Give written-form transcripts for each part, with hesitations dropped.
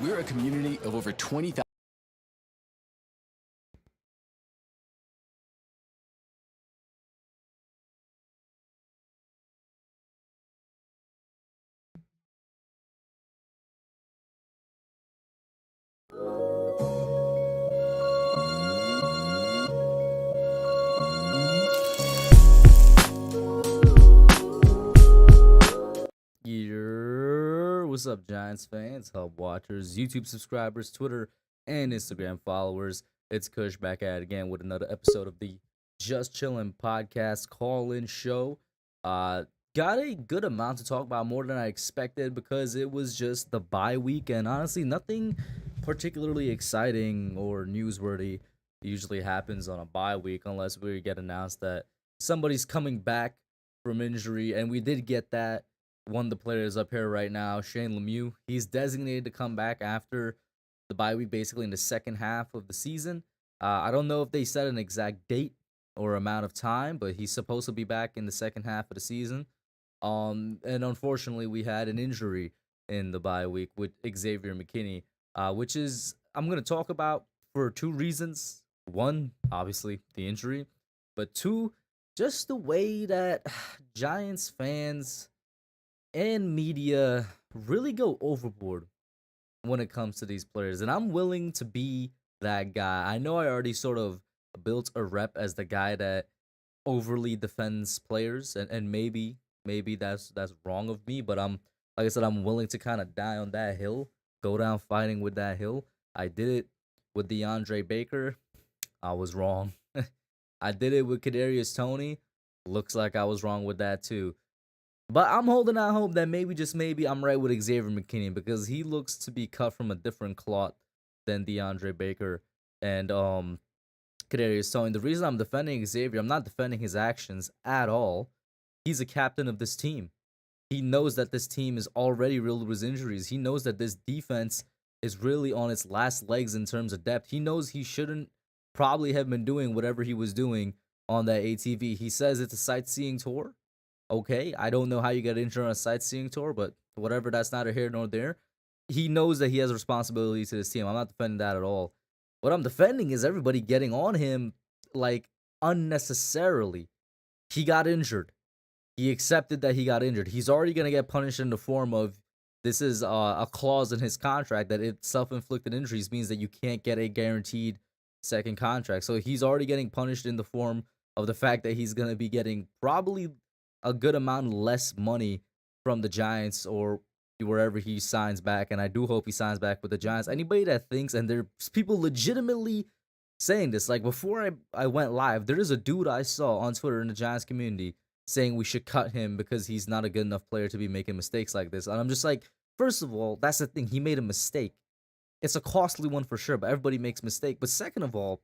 We're a community of over 20,000. What's up, Giants fans, Hub watchers, YouTube subscribers, Twitter and Instagram followers? It's Kush back at it again with another episode of the Just Chillin Podcast call-in show. Got a good amount to talk about, more than I expected, because it was just the bye week, and honestly, nothing particularly exciting or newsworthy usually happens on a bye week unless we get announced that somebody's coming back from injury, and we did get that. One of the players up here right now, Shane Lemieux, he's designated to come back after the bye week, basically in the second half of the season. I don't know if they set an exact date or amount of time, but he's supposed to be back in the second half of the season. And unfortunately, we had an injury in the bye week with Xavier McKinney, which is I'm going to talk about for two reasons. One, obviously, the injury, but two, just the way that Giants fans and media really go overboard when it comes to these players. And I'm willing to be that guy. I know I already sort of built a rep as the guy that overly defends players, and maybe that's wrong of me, but I'm like I said, I'm willing to kind of die on that hill, go down fighting with that hill. I did it with DeAndre Baker. I was wrong. I did it with Kadarius Toney. Looks like I was wrong with that too. But I'm holding out hope that maybe, just maybe, I'm right with Xavier McKinney, because he looks to be cut from a different cloth than DeAndre Baker and Kadarius Toney. The reason I'm defending Xavier, I'm not defending his actions at all. He's a captain of this team. He knows that this team is already riddled with injuries. He knows that this defense is really on its last legs in terms of depth. He knows he shouldn't probably have been doing whatever he was doing on that ATV. He says it's a sightseeing tour. Okay, I don't know how you get injured on a sightseeing tour, but whatever, that's neither here nor there. He knows that he has a responsibility to this team. I'm not defending that at all. What I'm defending is everybody getting on him like unnecessarily. He got injured. He accepted that he got injured. He's already going to get punished in the form of, this is a clause in his contract that if self-inflicted injuries means that you can't get a guaranteed second contract. So he's already getting punished in the form of the fact that he's going to be getting probably a good amount less money from the Giants or wherever he signs back. And I do hope he signs back with the Giants. Anybody that thinks, and there's people legitimately saying this, like before I went live, there is a dude I saw on Twitter in the Giants community saying we should cut him because he's not a good enough player to be making mistakes like this. And I'm just like, first of all, that's the thing. He made a mistake. It's a costly one for sure, but everybody makes mistake. But second of all,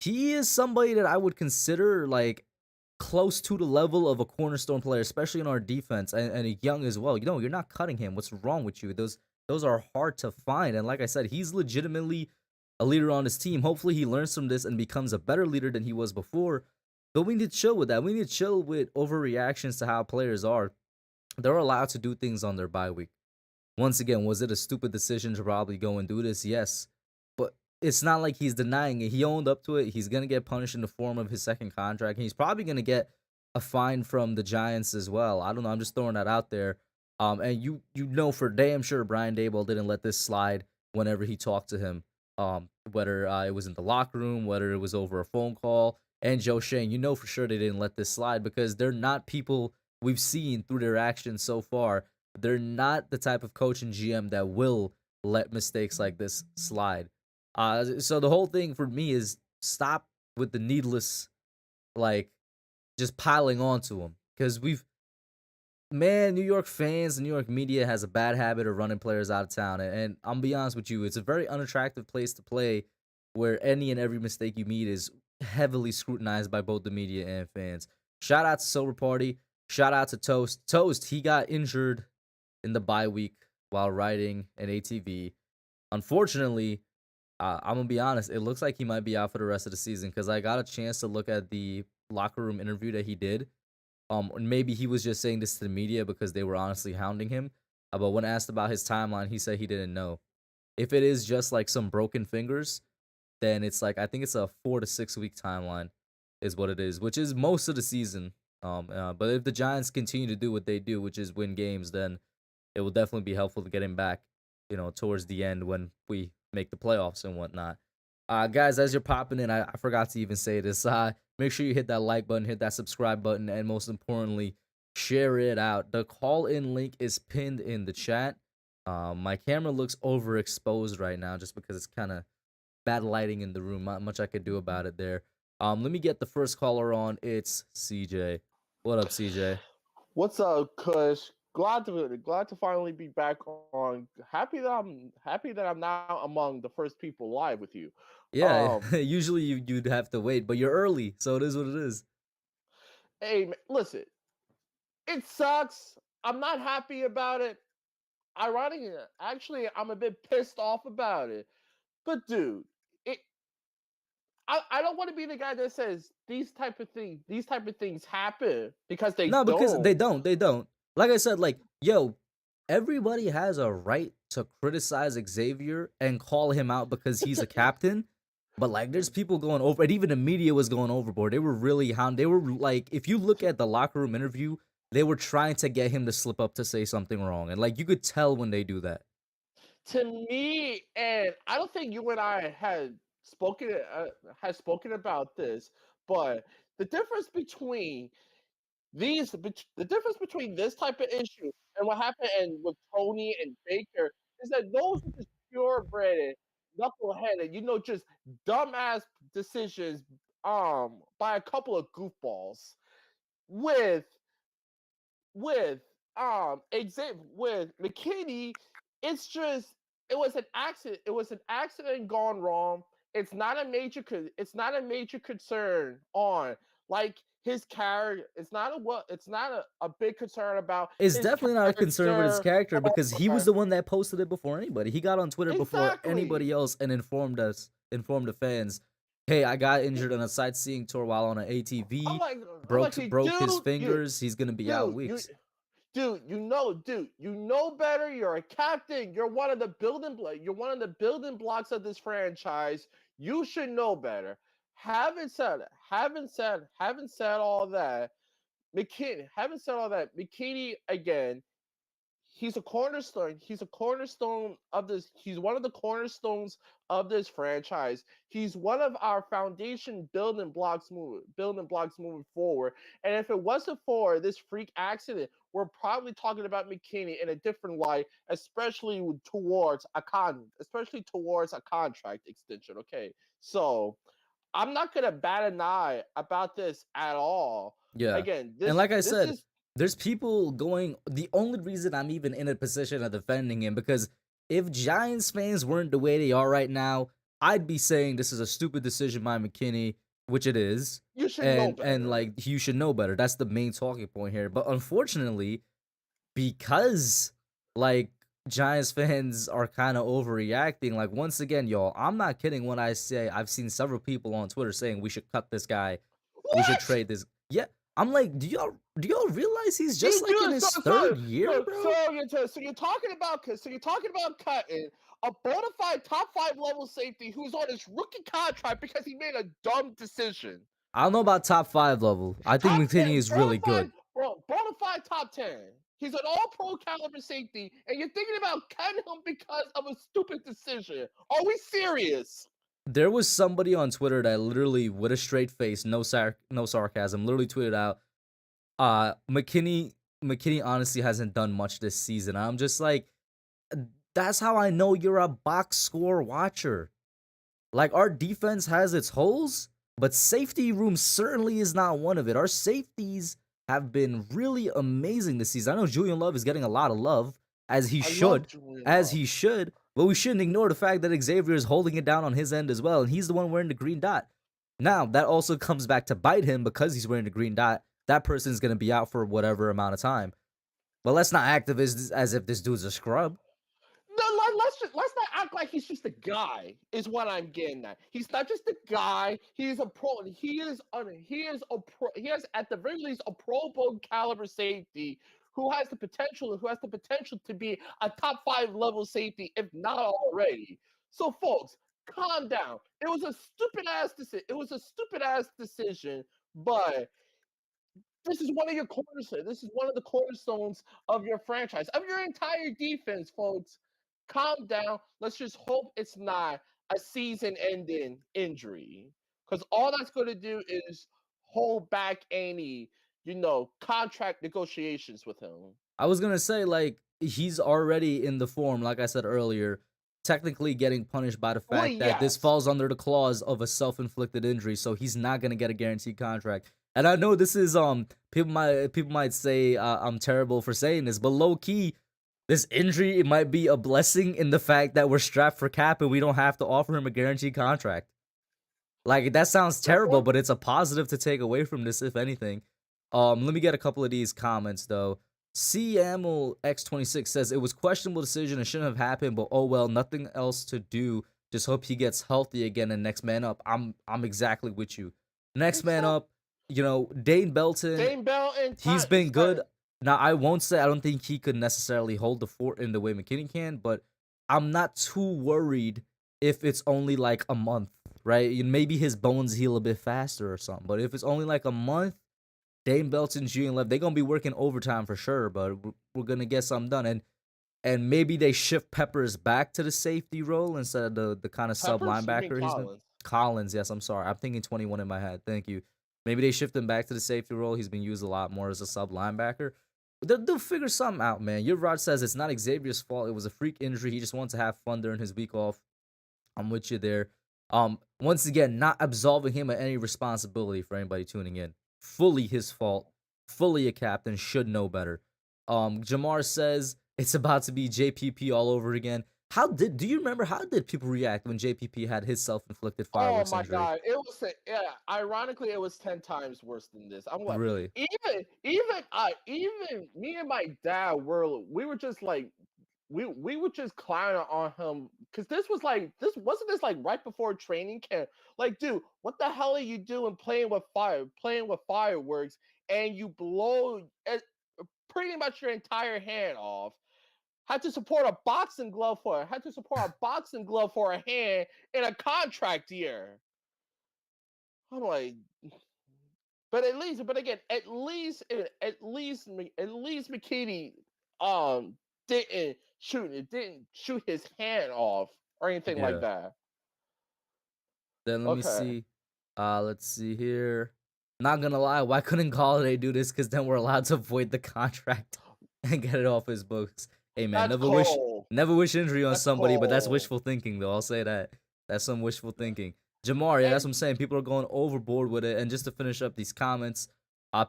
he is somebody that I would consider like close to the level of a cornerstone player, especially in our defense, and young as well. You know, you're not cutting him. What's wrong with you? Those are hard to find. And like I said, he's legitimately a leader on his team. Hopefully he learns from this and becomes a better leader than he was before. But we need to chill with that. We need to chill with overreactions to how players are. They're allowed to do things on their bye week. Once again, was it a stupid decision to probably go and do this? Yes. But it's not like he's denying it. He owned up to it. He's going to get punished in the form of his second contract. And he's probably going to get a fine from the Giants as well. I don't know. I'm just throwing that out there. And you know for damn sure Brian Daboll didn't let this slide whenever he talked to him. Whether it was in the locker room, whether it was over a phone call. And Joe Shane, you know for sure they didn't let this slide, because they're not people we've seen through their actions so far. They're not the type of coach and GM that will let mistakes like this slide. So the whole thing for me is stop with the needless, like, just piling onto him. Because New York fans and New York media has a bad habit of running players out of town. And I'm be honest with you, it's a very unattractive place to play, where any and every mistake you meet is heavily scrutinized by both the media and fans. Shout out to Silver Party. Shout out to Toast. Toast, he got injured in the bye week while riding an ATV. Unfortunately, I'm going to be honest, it looks like he might be out for the rest of the season, because I got a chance to look at the locker room interview that he did. Maybe he was just saying this to the media because they were honestly hounding him. But when asked about his timeline, he said he didn't know. If it is just like some broken fingers, then it's like I think it's a 4 to 6 week timeline, is what it is, which is most of the season. But if the Giants continue to do what they do, which is win games, then it will definitely be helpful to get him back, towards the end when we make the playoffs and whatnot. Guys, as you're popping in, I forgot to even say this. Make sure you hit that like button, hit that subscribe button, and most importantly, share it out. The call-in link is pinned in the chat. My camera looks overexposed right now just because it's kind of bad lighting in the room. Not much I could do about it there. Let me get the first caller on. It's CJ. What up, CJ? What's up, Kush? Glad to finally be back on. Happy that I'm now among the first people live with you. Yeah, Um, usually you'd have to wait, but you're early, so it is what it is. hey, listen, it sucks. I'm not happy about it. Ironically, actually, I'm a bit pissed off about it. But dude, it I don't want to be the guy that says these type of things happen because they No, because don't. they don't. Like I said, like, yo, everybody has a right to criticize Xavier and call him out because he's a captain. But like, there's people going over, and even the media was going overboard. They were really They were like, if you look at the locker room interview, they were trying to get him to slip up to say something wrong, and like you could tell when they do that. To me, and I don't think you and I had spoken about this, but the difference between the difference between this type of issue and what happened with Tony and Baker is that those are just purebred, knuckleheaded, just dumbass decisions by a couple of goofballs with with with McKinney. It's just it was an accident. It was an accident gone wrong. It's not a major concern on like his character. It's not a big concern about It's his definitely not a concern with his character. character because he was Or the one that posted it before anybody. He got on Twitter before exactly. anybody else and informed the fans, "Hey, I got injured on a sightseeing tour while on an I'm ATV, like, I'm broke like, hey, broke his dude, fingers. He's gonna be out dude, you, weeks." dude, you know better. You're a captain. You're one of the building blocks of this franchise. You should know better. Haven't said all that. McKinney again. He's a cornerstone. He's one of the cornerstones of this franchise. He's one of our foundation building blocks moving forward. And if it wasn't for this freak accident, we're probably talking about McKinney in a different light, especially towards a contract extension. Okay, so I'm not gonna bat an eye about this at all. Yeah. Again, And this like I this said, is there's people going the only reason I'm even in a position of defending him because if Giants fans weren't the way they are right now, I'd be saying this is a stupid decision by McKinney, which it is. you should know And better. like you should know better. That's the main talking point here. But unfortunately, because like Giants fans are kind of overreacting. Like once again, y'all, I'm not kidding when I say I've seen several people on Twitter saying we should cut this guy, we should What? trade this. Yeah, I'm like, do y'all realize he's just You like in do his so third year, so bro? so you're talking about cutting a bona fide top five level safety who's on his rookie contract because he made a dumb decision. I don't know about top five level. I think Top McKinney 10, is really good. bona fide top 10. He's an all pro caliber safety, and you're thinking about cutting him because of a stupid decision. Are we serious? There was somebody on Twitter that literally, with a straight face, no sarcasm, literally tweeted out, McKinney honestly hasn't done much this season. I'm just like, that's how I know you're a box score watcher. Like our defense has its holes, but safety room certainly is not one of it. Our safeties have been really amazing this season. I know Julian Love is getting a lot of love as he I love should, Julian as Love. he should, but we shouldn't ignore the fact that Xavier is holding it down on his end as well, and he's the one wearing the green dot. Now, that also comes back to bite him because he's wearing the green dot. That person's going to be out for whatever amount of time. But let's not act as if this dude's a scrub. No, let's not act like he's just a guy. Is what I'm getting at. He's not just a guy. He's a pro. He is a pro. He has at the very least a Pro Bowl caliber safety who has the potential to be a top 5 level safety, if not already. So, folks, calm down. It was a stupid ass decision. But this is one of your cornerstones. This is one of the cornerstones of your franchise, of your entire defense, folks. Calm down. Let's just hope it's not a season-ending injury, because all that's going to do is hold back any, contract negotiations with him. I was gonna say, like, he's already in the form, like I said earlier, technically getting punished by the Well, fact that this yes. falls under the clause of a self-inflicted injury, so he's not gonna get a guaranteed contract. And I know this is people might say I'm terrible for saying this, but low key, this injury, it might be a blessing in the fact that we're strapped for cap and we don't have to offer him a guaranteed contract. Like, that sounds terrible, but it's a positive to take away from this, if anything. Let me get a couple of these comments though. CML X26 says it was questionable decision and shouldn't have happened, but oh well, nothing else to do. Just hope he gets healthy again and next man up. I'm exactly with you. Next man up, Dane Belton. He's been good. Now, I won't say I don't think he could necessarily hold the fort in the way McKinney can, but I'm not too worried if it's only like a month, right? Maybe his bones heal a bit faster or something. But if it's only like a month, Dane Belton, Julian Love, they're gonna be working overtime for sure, but we're gonna get something done. And maybe they shift Peppers back to the safety role instead of the kind of sub linebacker he's been. Collins, yes, I'm sorry. I'm thinking 21 in my head. Thank you. Maybe they shift him back to the safety role. He's been used a lot more as a sub linebacker. They'll figure something out, man. Your Rod says it's not Xavier's fault. It was a freak injury. He just wants to have fun during his week off. I'm with you there. Once again, not absolving him of any responsibility for anybody tuning in. Fully his fault. Fully a captain. Should know better. Jamar says it's about to be JPP all over again. Do you remember how did people react when JPP had his self-inflicted fireworks injury? Oh my god, it was ironically it was 10 times worse than this. I'm like, really? Even me and my dad we were just like we were just clowning on him because this wasn't this like right before training camp. Like, dude, what the hell are you doing playing with fireworks and you blow pretty much your entire hand off? Had to support a boxing glove for a hand in a contract year. I'm like, but again, at least McKinney didn't shoot his hand off or anything like that. Then let me see. Let's see here. Not gonna lie, why couldn't Galladay do this? Because then we're allowed to void the contract and get it off his books. Hey man, never wish injury on somebody, but that's wishful thinking though. I'll say that. That's some wishful thinking. Jamar, yeah, that's what I'm saying. People are going overboard with it. And just to finish up these comments,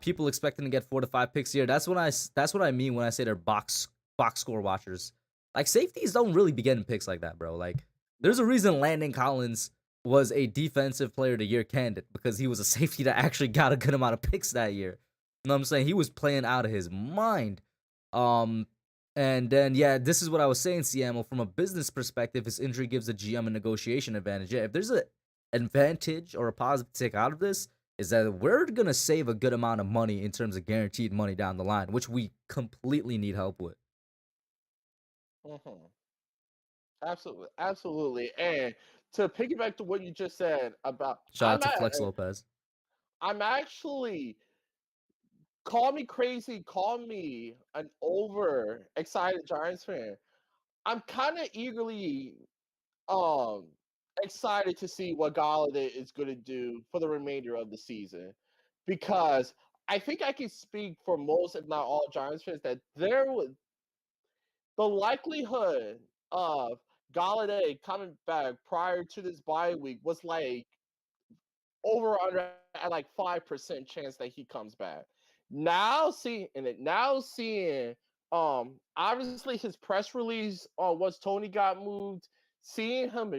people expecting to get 4 to 5 picks here. That's what I mean when I say they're box score watchers. Like, safeties don't really be getting picks like that, bro. Like, there's a reason Landon Collins was a defensive player of the year candidate, because he was a safety that actually got a good amount of picks that year. You know what I'm saying? He was playing out of his mind. And then, yeah, this is what I was saying, Seattle. From a business perspective, his injury gives the GM a negotiation advantage. Yeah, if there's an advantage or a positive to take out of this, is that we're going to save a good amount of money in terms of guaranteed money down the line, which we completely need help with. Absolutely. And to piggyback to what you just said about... Shout out to Flex Lopez. I'm actually... Call me crazy, call me an over-excited Giants fan. I'm kind of eagerly excited to see what Galladay is going to do for the remainder of the season, because I think I can speak for most, if not all, Giants fans that the likelihood of Galladay coming back prior to this bye week was like over or under at like 5% chance that he comes back. Now seeing obviously his press release on once Tony got moved, seeing him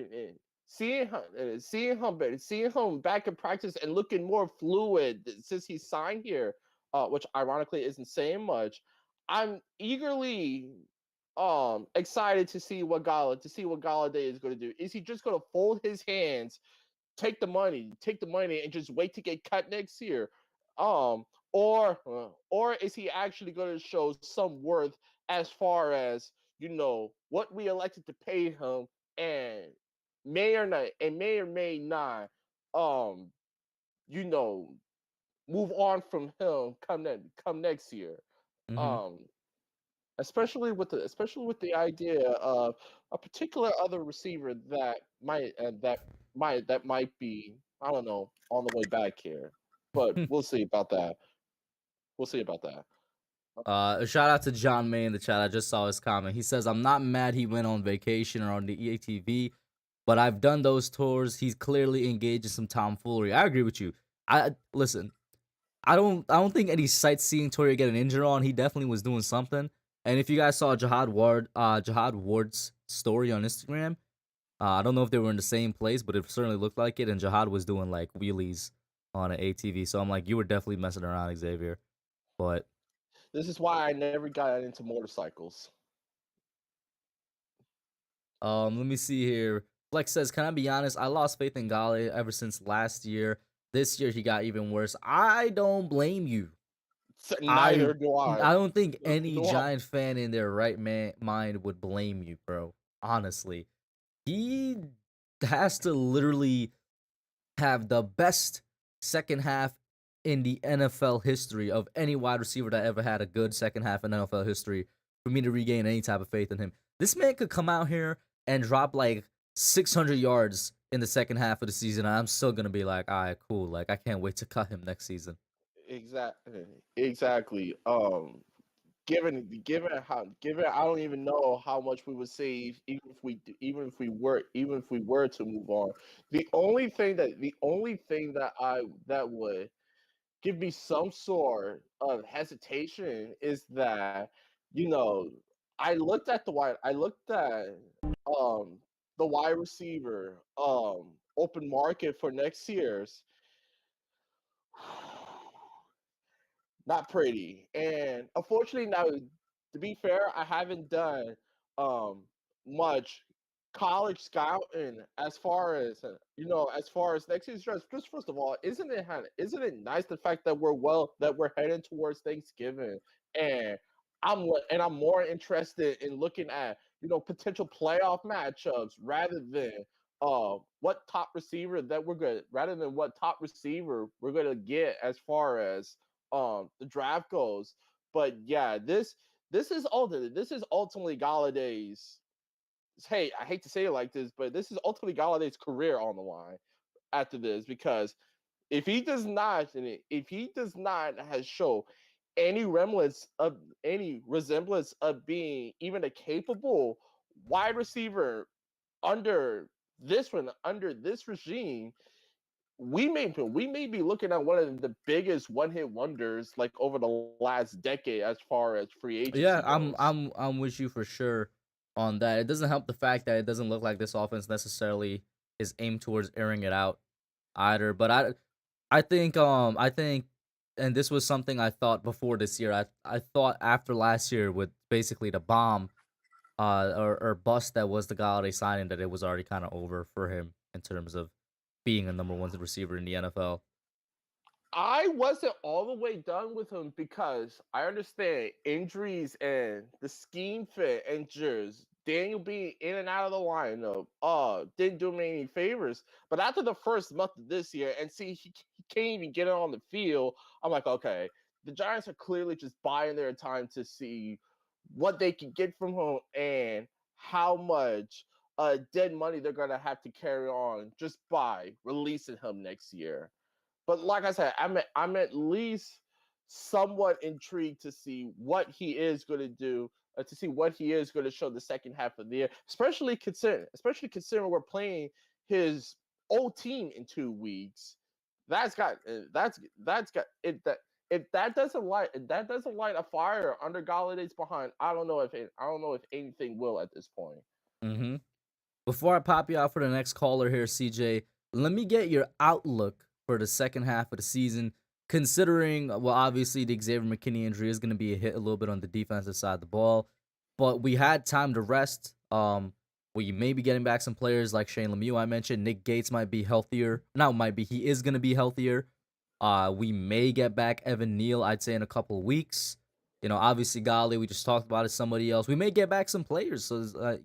back in practice and looking more fluid since he signed here, which ironically isn't saying much. I'm eagerly excited to see what Galladay is going to do. Is he just going to fold his hands, take the money, and just wait to get cut next year? or is he actually going to show some worth as far as what we elected to pay him, and may or may not um you know move on from him come next year. Mm-hmm. um especially with the idea of a particular other receiver that might be, I don't know, on the way back here, but we'll see about that. We'll see about that. A shout out to John May in the chat. I just saw his comment. He says, "I'm not mad he went on vacation or on the EATV, but I've done those tours. He's clearly engaged in some tomfoolery." I agree with you. I listen. I don't think any sightseeing tour you get an injury on. He definitely was doing something. And if you guys saw Jihad Ward's story on Instagram, I don't know if they were in the same place, but it certainly looked like it. And Jihad was doing like wheelies on an ATV. So I'm like, you were definitely messing around, Xavier. But This is why I never got into motorcycles. let me see here. Flex says, "Can I be honest? I lost faith in Gale ever since last year. This year he got even worse. I don't blame you. I Neither do I. I don't think Neither any do I. Giant fan in their right mind would blame you, bro. Honestly, he has to literally have the best second half in the NFL history of any wide receiver that ever had a good second half in NFL history for me to regain any type of faith in him. This man could come out here and drop like 600 yards in the second half of the season, and I'm still gonna be like, all right, cool. Like, I can't wait to cut him next season. Exactly. Given I don't even know how much we would save even if we were to move on. The only thing that would give me some sort of hesitation is that, you know I looked at um the wide receiver open market for next year's. Not pretty. And unfortunately, now, to be fair, I haven't done um much college scouting as far as next year's draft. Just first of all, isn't it nice the fact that we're heading towards Thanksgiving, and I'm more interested in looking at potential playoff matchups rather than what top receiver we're gonna get as far as the draft goes. But yeah, this is ultimately Galladay's. Hey, I hate to say it like this, but this is ultimately Galladay's career on the line after this, because if he does not has show any resemblance of being even a capable wide receiver under under this regime, we may be looking at one of the biggest one hit wonders like over the last decade as far as free agency Yeah, goes. I'm with you for sure on that. It doesn't help the fact that it doesn't look like this offense necessarily is aimed towards airing it out either. But I think and this was something I thought before this year. I thought after last year with basically the bomb or bust that was the Galladay signing, that it was already kind of over for him in terms of being a number one receiver in the NFL. I wasn't all the way done with him because I understand injuries and the scheme fit and just Daniel being in and out of the lineup didn't do him any favors. But after the first month of this year and see he can't even get it on the field, I'm like, okay, the Giants are clearly just buying their time to see what they can get from him and how much dead money they're gonna have to carry on just by releasing him next year. But like I said, I'm at least somewhat intrigued to see what he is going to do, to see what he is going to show the second half of the year, especially considering we're playing his old team in 2 weeks. That's got it that if that doesn't light a fire under Galladay's behind, I don't know if anything will at this point. Mm-hmm. Before I pop you out for the next caller here, CJ, let me get your outlook for the second half of the season. Considering, well, obviously the Xavier McKinney injury is going to be a hit a little bit on the defensive side of the ball, but we had time to rest. We may be getting back some players like Shane Lemieux. I mentioned Nick Gates might be healthier. Now might be he is going to be healthier. We may get back Evan Neal, I'd say, in a couple of weeks. Obviously, Gali, we just talked about it, somebody else. We may get back some players. So,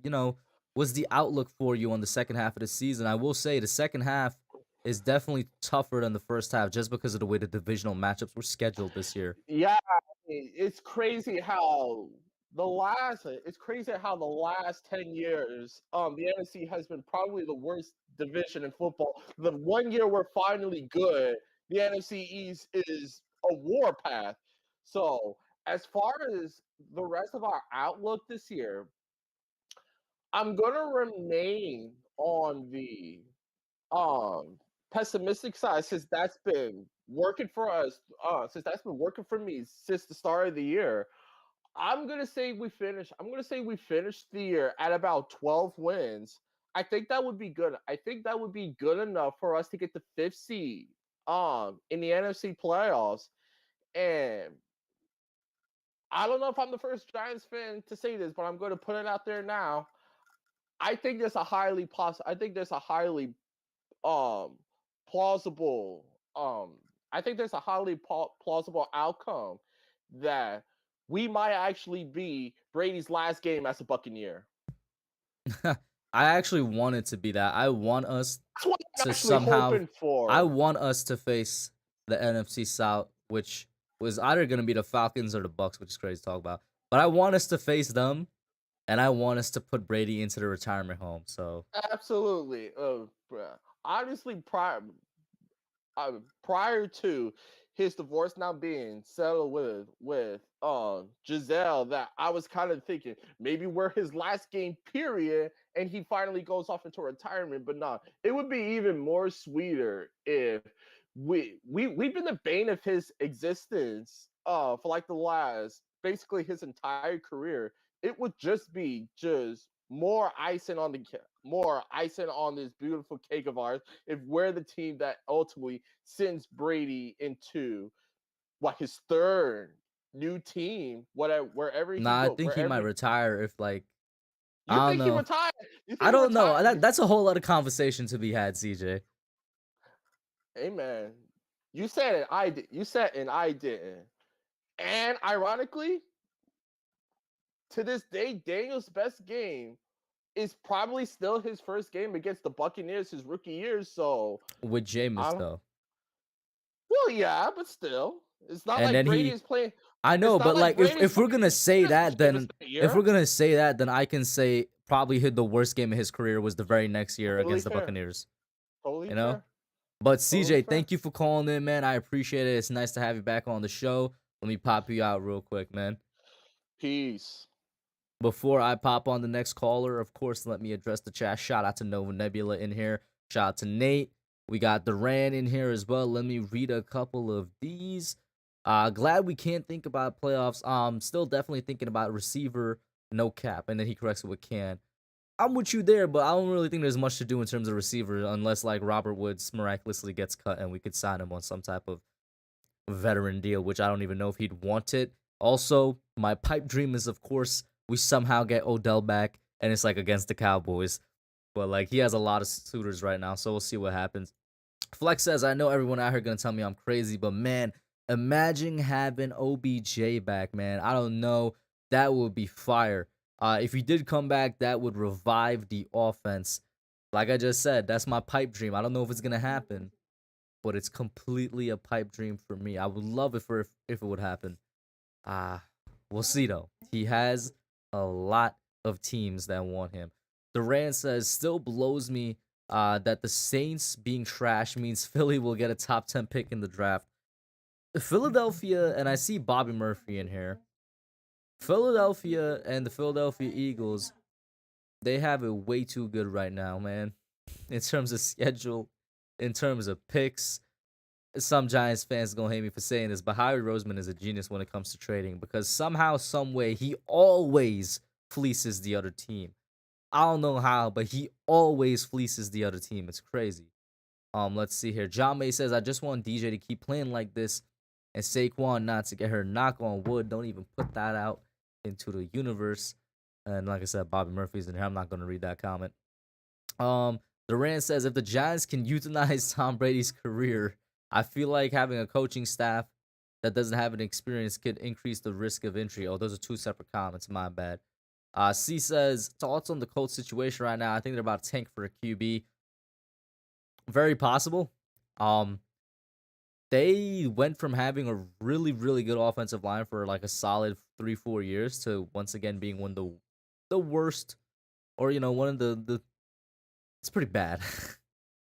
what's the outlook for you on the second half of the season? I will say the second half is definitely tougher than the first half just because of the way the divisional matchups were scheduled this year. Yeah, it's crazy how the last 10 years, the NFC has been probably the worst division in football. The one year we're finally good, the NFC East is a warpath. So, as far as the rest of our outlook this year, I'm gonna remain on the um pessimistic side since that's been working for us, since that's been working for me since the start of the year. I'm gonna say we finish the year at about 12 wins. I think that would be good. I think that would be good enough for us to get the fifth seed in the NFC playoffs. And I don't know if I'm the first Giants fan to say this, but I'm going to put it out there now. I think there's a highly um plausible I think there's a highly plausible outcome that we might actually be Brady's last game as a Buccaneer. I actually want it to be that. I want us That's what I'm to actually somehow. hoping I for. want us to face the NFC South, which was either going to be the Falcons or the Bucks, which is crazy to talk about. But I want us to face them, and I want us to put Brady into the retirement home. So Absolutely. Honestly, prior to his divorce now being settled with Giselle, that I was kind of thinking maybe we're his last game period and he finally goes off into retirement. But no, it would be even more sweeter if we've been the bane of his existence for like the last basically his entire career. It would just be just more icing on this beautiful cake of ours if we're the team that ultimately sends Brady into what his third new team, whatever wherever he nah, I go, think he might retire if you I don't think he know. retired? You I think he don't know. retired? That's a whole lot of conversation to be had, CJ. Hey man, you said it. I did. You said and I didn't. And ironically, to this day, Daniel's best game is probably still his first game against the Buccaneers his rookie year. So With Jameis I though. well, yeah, but still, it's not And like then Brady he is playing. I It's know, not but like like if Brady's if we're playing gonna say against that, Jameis then that if year. we're gonna say that, then I can say probably hit the worst game of his career was the very next year Totally against the fair. Buccaneers. Totally You know? fair. But Totally CJ, fair. thank you for calling in, man. I appreciate it. It's nice to have you back on the show. Let me pop you out real quick, man. Peace. Before I pop on the next caller, of course, let me address the chat. Shout out to Nova Nebula in here. Shout out to Nate. We got the Rand in here as well. Let me read a couple of these. Glad we can't think about playoffs. Still definitely thinking about receiver, no cap. And then he corrects it with can. I'm with you there, but I don't really think there's much to do in terms of receiver unless like Robert Woods miraculously gets cut and we could sign him on some type of veteran deal, which I don't even know if he'd want it. Also, my pipe dream is, of course, we somehow get Odell back, and it's like against the Cowboys. But like he has a lot of suitors right now, so we'll see what happens. Flex says, I know everyone out here gonna tell me I'm crazy, but man, imagine having OBJ back, man. I don't know. That would be fire. If he did come back, that would revive the offense. Like I just said, that's my pipe dream. I don't know if it's gonna happen, but it's completely a pipe dream for me. I would love it for if it would happen. Ah, we'll see though. He has a lot of teams that want him. Durant says still blows me that the Saints being trash means Philly will get a top 10 pick in the draft. Philadelphia, and I see Bobby Murphy in here. Philadelphia and the Philadelphia Eagles, they have it way too good right now, man. In terms of schedule, in terms of picks, some Giants fans gonna hate me for saying this, but Howie Roseman is a genius when it comes to trading because somehow, some way, he always fleeces the other team. I don't know how, but he always fleeces the other team. It's crazy. Let's see here. John May says, I just want DJ to keep playing like this and Saquon not to get her. Knock on wood. Don't even put that out into the universe. And like I said, Bobby Murphy's in here. I'm not gonna read that comment. Durant says, if the Giants can euthanize Tom Brady's career, I feel like having a coaching staff that doesn't have an experience could increase the risk of injury. Oh, those are two separate comments. My bad. C says thoughts on the Colts situation right now. I think they're about to tank for a QB. Very possible. They went from having a really, really good offensive line for like a solid 3-4 years to once again being one of the worst, or one of the. It's pretty bad.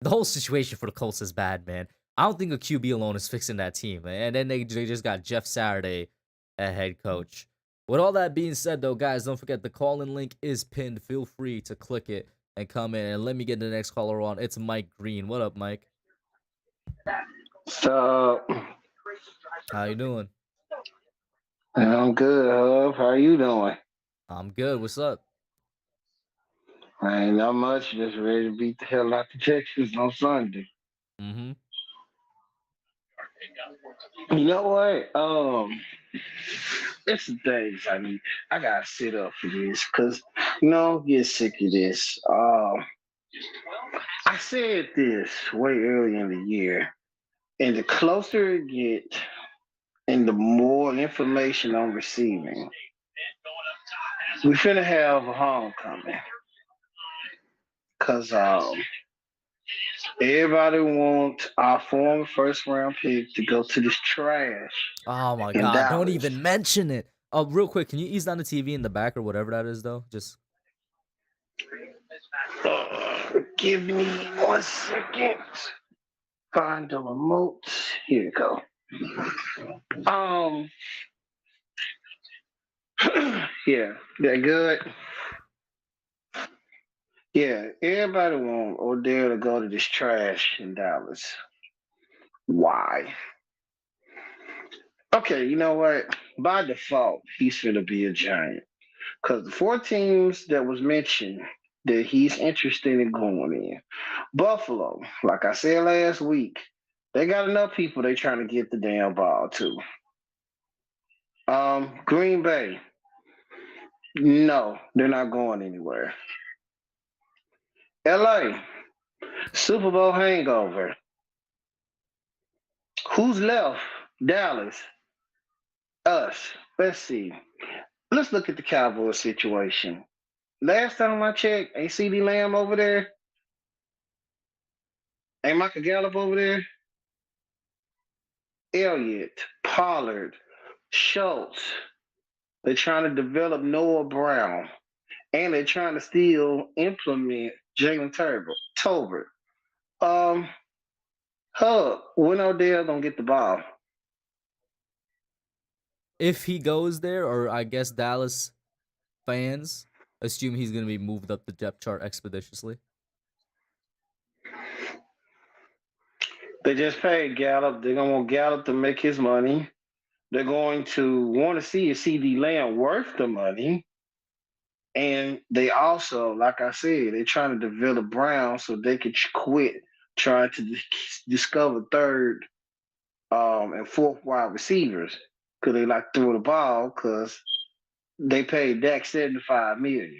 The whole situation for the Colts is bad, man. I don't think a QB alone is fixing that team, man. And then they just got Jeff Saturday at head coach. With all that being said, though, guys, don't forget the call-in link is pinned. Feel free to click it and come in. And let me get the next caller on. It's Mike Green. What up, Mike? So, How you doing? I'm good, Hub. How you doing? I'm good. What's up? I ain't not much. Just ready to beat the hell out the Texans on Sunday. Mm-hmm. You know what? It's the things I gotta sit up for this because get sick of this. I said this way early in the year, and the closer it gets, and the more information I'm receiving, we finna have a homecoming. Cause everybody wants our former first round pick to go to this trash Oh, my in God. Don't Dallas. even mention it. Oh, real quick. Can you ease down the TV in the back or whatever that is, though? Just. Give me 1 second. Find the remote. Here you go. Yeah, that good. Yeah, everybody want Odell to go to this trash in Dallas. Why? Okay, you know what? By default, he's gonna be a Giant. Because the 4 teams that was mentioned that he's interested in going in. Buffalo, like I said last week, they got enough people they trying to get the damn ball to. Green Bay, no, they're not going anywhere. LA, Super Bowl hangover. Who's left? Dallas. Us. Let's see. Let's look at the Cowboys situation. Last time I checked, ain't CD Lamb over there? Ain't Michael Gallup over there? Elliott, Pollard, Schultz. They're trying to develop Noah Brown. And they're trying to still implement Jalen Tolbert. When Odell gonna get the ball? If he goes there, or I guess Dallas fans assume he's going to be moved up the depth chart expeditiously. They just paid Gallup. They're gonna want Gallup to make his money. They're going to want to see if CD Lamb worth the money. And they also, like I said, they're trying to develop Brown so they could quit trying to discover third and fourth wide receivers because they like to throw the ball because they paid Dak $75 million.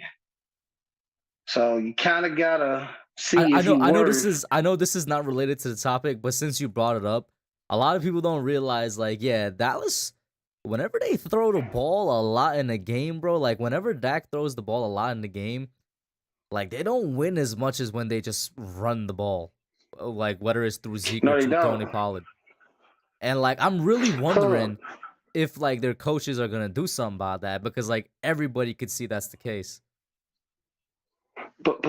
So you kind of gotta see. I know this is not related to the topic, but since you brought it up, a lot of people don't realize, like, yeah, Dallas, whenever they throw the ball a lot in the game, bro, like whenever Dak throws the ball a lot in the game, like they don't win as much as when they just run the ball, like whether it's through Zeke or through Tony Pollard. And like I'm really wondering if like their coaches are gonna do something about that because like everybody could see that's the case. But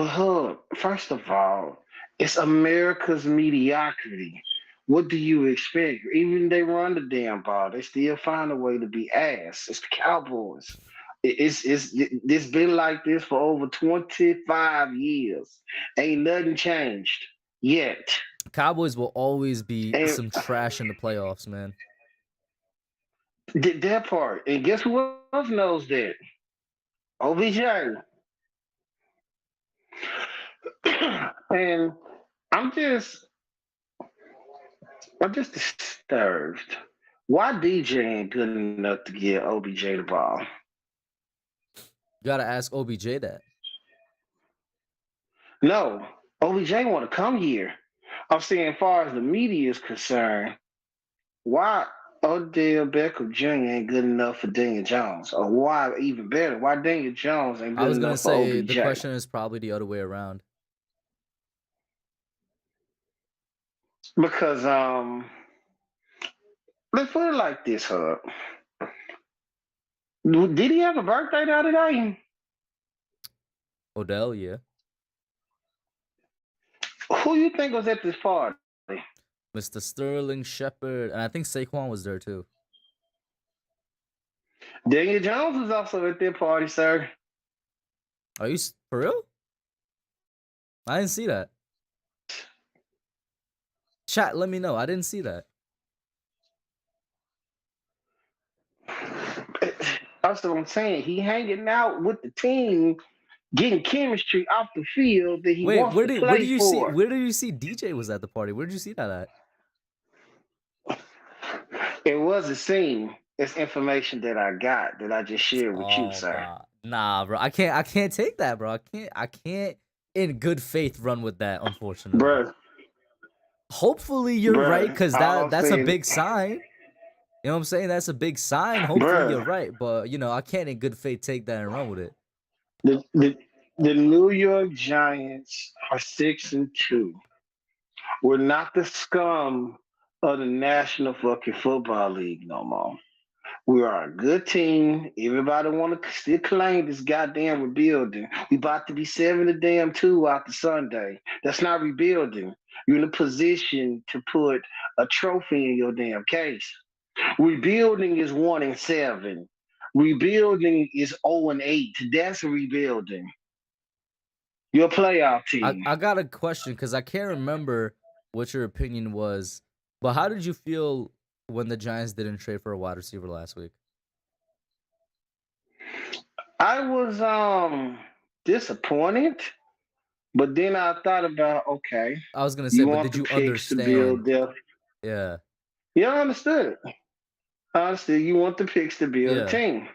first of all, it's America's mediocrity. What do you expect? Even they run the damn ball, they still find a way to be ass. It's the Cowboys. It's been like this for over 25 years. Ain't nothing changed yet. Cowboys will always be some trash in the playoffs, man. That part. And guess who else knows that? OBJ. And I'm just disturbed. Why DJ ain't good enough to get OBJ the ball? You gotta ask OBJ that. No, OBJ want to come here. I'm saying, as far as the media is concerned, why Odell Beckham Jr. ain't good enough for Daniel Jones? Or why, even better, why Daniel Jones ain't I good was gonna enough for say the OBJ? question is probably the other way around. Because let's put it like this, Hub. Did he have a birthday the other day? Odell, yeah. Who you think was at this party? Mr. Sterling Shepard, and I think Saquon was there too. Daniel Jones was also at that party, sir. Are you for real? I didn't see that. Chat, let me know. I didn't see that. That's what I'm saying. He hanging out with the team, getting chemistry off the field that he Wait, wants where to did play you see? for. Where did you see DJ was at the party? Where did you see that at? It was a scene. It's information that I got that I just shared with you, sir. Nah, bro. I can't take that, bro. I can't in good faith run with that, unfortunately. Bruh. Hopefully you're right, because that's a big sign. You know what I'm saying? That's a big sign. Hopefully you're right, but I can't in good faith take that and run with it. The New York Giants are 6-2. We're not the scum of the National fucking Football League no more. We are a good team. Everybody want to still claim this goddamn rebuilding. We about to be 7-2 after Sunday. That's not rebuilding. You're in a position to put a trophy in your damn case. Rebuilding is 1-7. Rebuilding is 0-8. That's rebuilding. You're a playoff team. I got a question because I can't remember what your opinion was, but how did you feel when the Giants didn't trade for a wide receiver last week? I was disappointed, but then I thought about, okay. I was gonna say, but did you understand? Yeah, I understood. Honestly, you want the picks to build a team.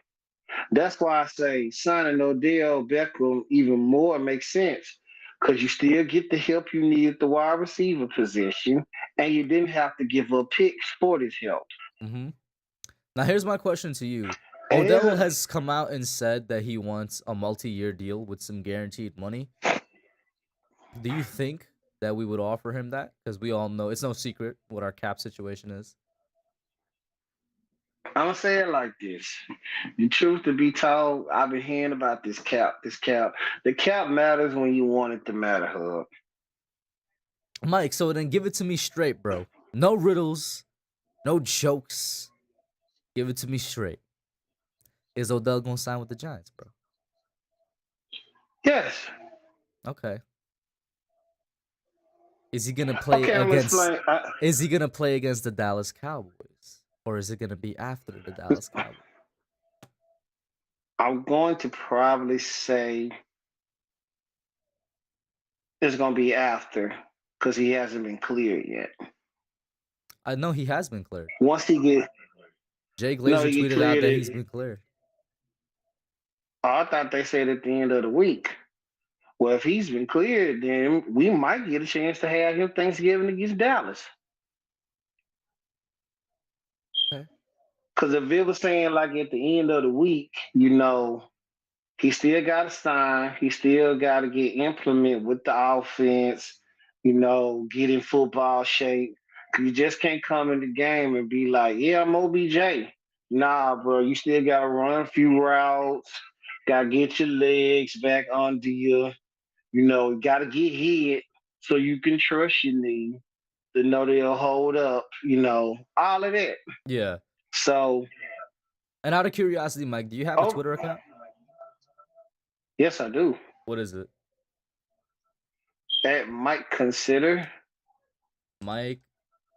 That's why I say signing Odell Beckham even more makes sense, because you still get the help you need at the wide receiver position, and you didn't have to give up picks for this help. Mm-hmm. Now, here's my question to you. Odell has come out and said that he wants a multi-year deal with some guaranteed money. Do you think that we would offer him that? Because we all know it's no secret what our cap situation is. I'm gonna say it like this. The truth to be told, I've been hearing about this cap. The cap matters when you want it to matter, Hub. Mike, so then give it to me straight, bro. No riddles, no jokes. Give it to me straight. Is Odell gonna sign with the Giants, bro? Yes. Okay. Is he gonna play against? Is he gonna play against the Dallas Cowboys, or is it gonna be after the Dallas Cowboys? I'm going to probably say it's gonna be after, because he hasn't been cleared yet. I know he has been cleared. Once he get, Jay Glazer tweeted out that he's been cleared. Oh, I thought they said at the end of the week. Well, if he's been cleared, then we might get a chance to have him Thanksgiving against Dallas. Okay. Because if it was saying like at the end of the week, he still got to sign. He still got to get implement with the offense, get in football shape. You just can't come in the game and be like, yeah, I'm OBJ. Nah, bro, you still got to run a few routes. Got to get your legs back under you. You got to get hit so you can trust your knee to know they'll hold up, all of that. Yeah. So. And out of curiosity, Mike, do you have a Twitter account? Yes, I do. What is it? At Mike Consider. Mike,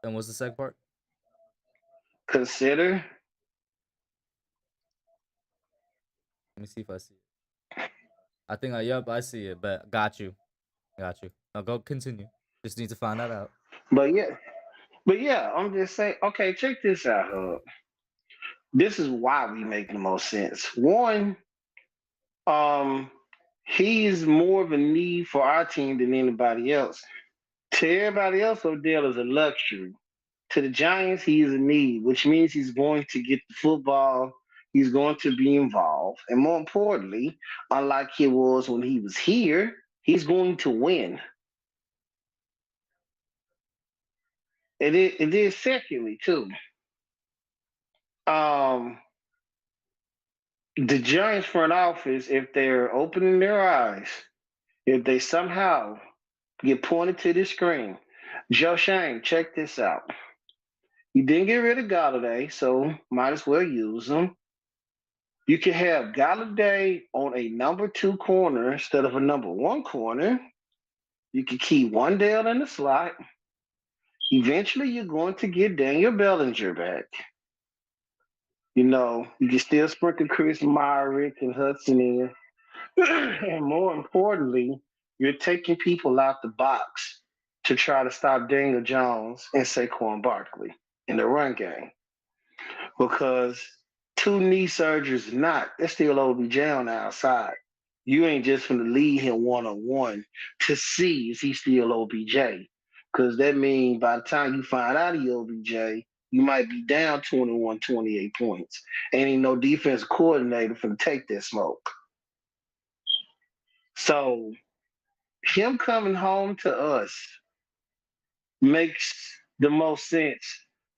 and what's the second part? Consider. Let me see if I see it. I think I see it, but got you. Now go continue. Just need to find that out. But yeah, I'm just saying, okay, check this out, Hub. This is why we make the most sense. One, he's more of a need for our team than anybody else. To everybody else, Odell is a luxury. To the Giants, he is a need, which means he's going to get the football. He's going to be involved. And more importantly, unlike he was when he was here, he's going to win. It is secondly, too. Um, the Giants front office, if they're opening their eyes, if they somehow get pointed to the screen, Joe Shane, check this out. You didn't get rid of Galladay, so might as well use him. You can have Galladay on a number 2 corner instead of a number 1 corner. You can keep Wandale in the slot. Eventually, you're going to get Daniel Bellinger back. You can still sprinkle Chris Myrick and Hudson in. And more importantly, you're taking people out the box to try to stop Daniel Jones and Saquon Barkley in the run game. Because 2 knee surgeries that's still OBJ on the outside. You ain't just going to lead him one-on-one to see if he's still OBJ. Because that means by the time you find out he OBJ, you might be down 21, 28 points. Ain't no defense coordinator for to take that smoke. So him coming home to us makes the most sense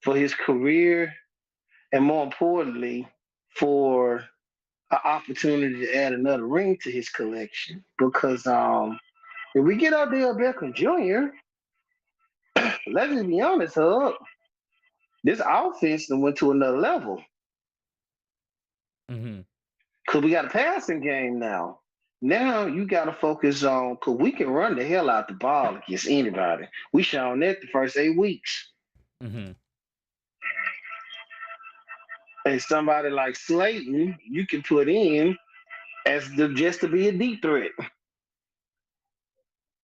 for his career and more importantly, for an opportunity to add another ring to his collection. Because if we get Odell Beckham Jr., let's just be honest, Hub, this offense went to another level. Mm-hmm. Because we got a passing game now. Now you got to focus on, because we can run the hell out the ball against anybody. We shown that the first 8 weeks. Mm-hmm. And somebody like Slayton, you can put in just to be a deep threat.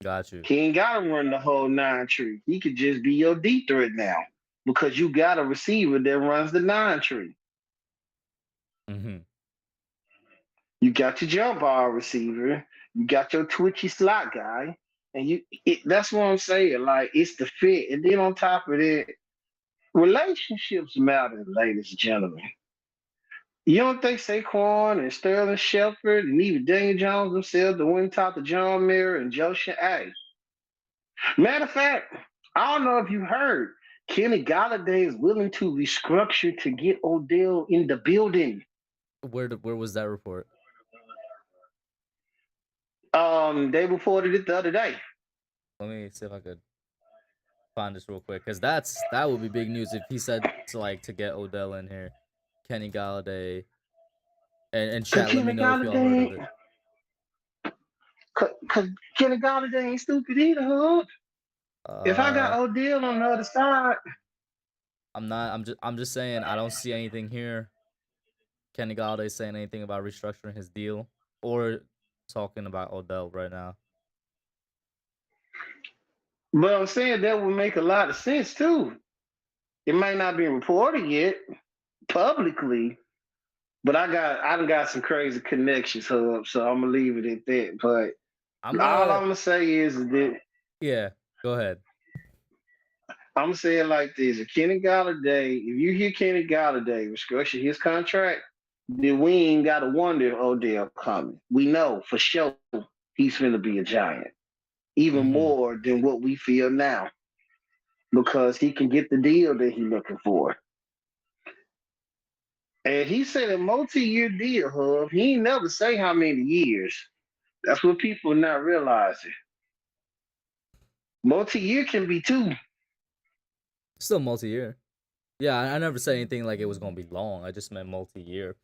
Got you. He ain't got to run the whole 9 tree. He could just be your deep threat now because you got a receiver that runs the 9 tree. Mm-hmm. You got your jump ball receiver. You got your twitchy slot guy. And that's what I'm saying. Like, it's the fit. And then on top of that, relationships matter, ladies and gentlemen. You don't think Saquon and Sterling Shepard and even Daniel Jones themselves to win top of John Mayer and Joe Shea? Matter of fact, I don't know if you heard, Kenny Galladay is willing to restructure to get Odell in the building. Where was that report? They reported it the other day. Let me see if I could find this real quick, because that would be big news if he said to get Odell in here, Kenny Galladay, and chat. Let me know if y'all heard of it. Cause Kenny Galladay ain't stupid either, Hood. If I got Odell on the other side, I'm just saying I don't see anything here. Kenny Galladay saying anything about restructuring his deal or talking about Odell right now. But I'm saying that would make a lot of sense too. It might not be reported yet publicly, but I done got some crazy connections, Hub, so I'm gonna leave it at that. But all I'm gonna say is that go ahead. I'm gonna say it like this: if Kenny Galladay, if you hear Kenny Galladay restructure his contract, then we ain't gotta wonder if Odell coming. We know for sure he's gonna be a Giant, even more than what we feel now, because he can get the deal that he's looking for. And he said a multi-year deal, Hub. He ain't never say how many years. That's what people are not realizing. Multi-year can be 2. Still multi-year. Yeah, I never said anything like it was going to be long. I just meant multi-year.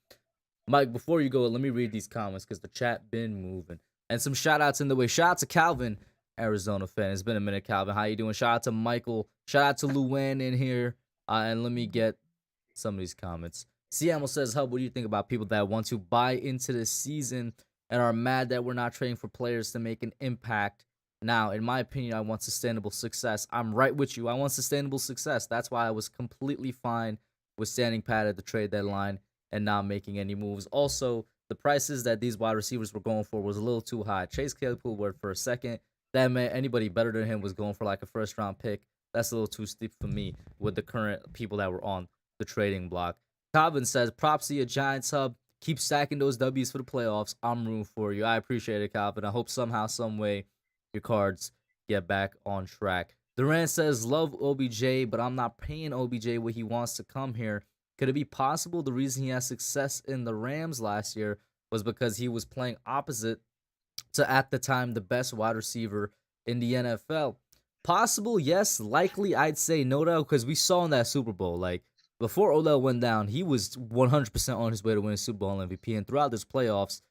Mike, before you go, let me read these comments because the chat been moving. And some shout-outs in the way. Shout out to Calvin, Arizona fan. It's been a minute, Calvin. How you doing? Shout out to Michael. Shout out to Luann in here. And let me get some of these comments. Seattle says, Hub, what do you think about people that want to buy into this season and are mad that we're not trading for players to make an impact? Now, in my opinion, I want sustainable success. I'm right with you. I want sustainable success. That's why I was completely fine with standing pat at the trade deadline and not making any moves. Also, the prices that these wide receivers were going for was a little too high. Chase Claypool worked for a second. that meant anybody better than him was going for like a first round pick. That's a little too steep for me with the current people that were on the trading block. Calvin says, props to your Giants hub. Keep stacking those W's for the playoffs. I'm rooting for you. I appreciate it, Calvin. I hope somehow, some way, your Cards get back on track. Durant says, love OBJ, but I'm not paying OBJ what he wants to come here. Could it be possible the reason he had success in the Rams last year was because he was playing opposite to, at the time, the best wide receiver in the NFL? Possible, yes. Likely, I'd say no, though, because we saw in that Super Bowl, like, before Odell went down, he was 100% on his way to win Super Bowl MVP, and throughout this playoffs,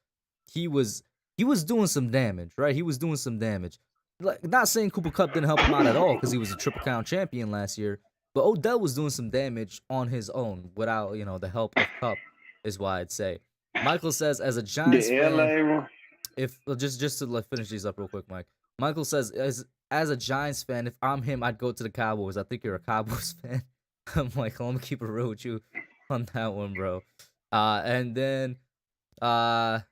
he was doing some damage, right? He was doing some damage. Like, not saying Cooper Kupp didn't help him out at all because he was a Triple Crown champion last year, but Odell was doing some damage on his own without, the help of Kupp, is why I'd say. Michael says, as a Giants fan, if just to finish these up real quick, Mike. Michael says, as a Giants fan, if I'm him, I'd go to the Cowboys. I think you're a Cowboys fan. I'm like, let me keep it real with you on that one, bro. And then shout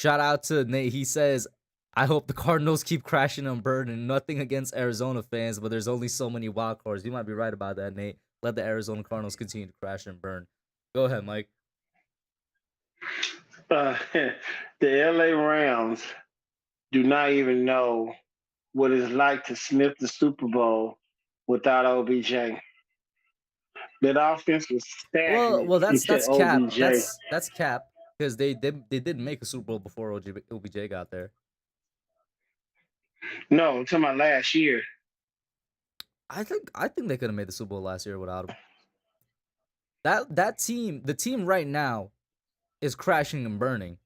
out to Nate. He says, I hope the Cardinals keep crashing and burning. Nothing against Arizona fans, but there's only so many wild cards. You might be right about that, Nate. Let the Arizona Cardinals continue to crash and burn. Go ahead, Mike. The LA Rams do not even know what it's like to sniff the Super Bowl without OBJ. That offense was stagnant. Well, that's cap. OBJ. That's cap because they didn't make a Super Bowl before OBJ got there. No, I'm talking about last year. I think they could have made the Super Bowl last year without him. That team, the team right now, is crashing and burning,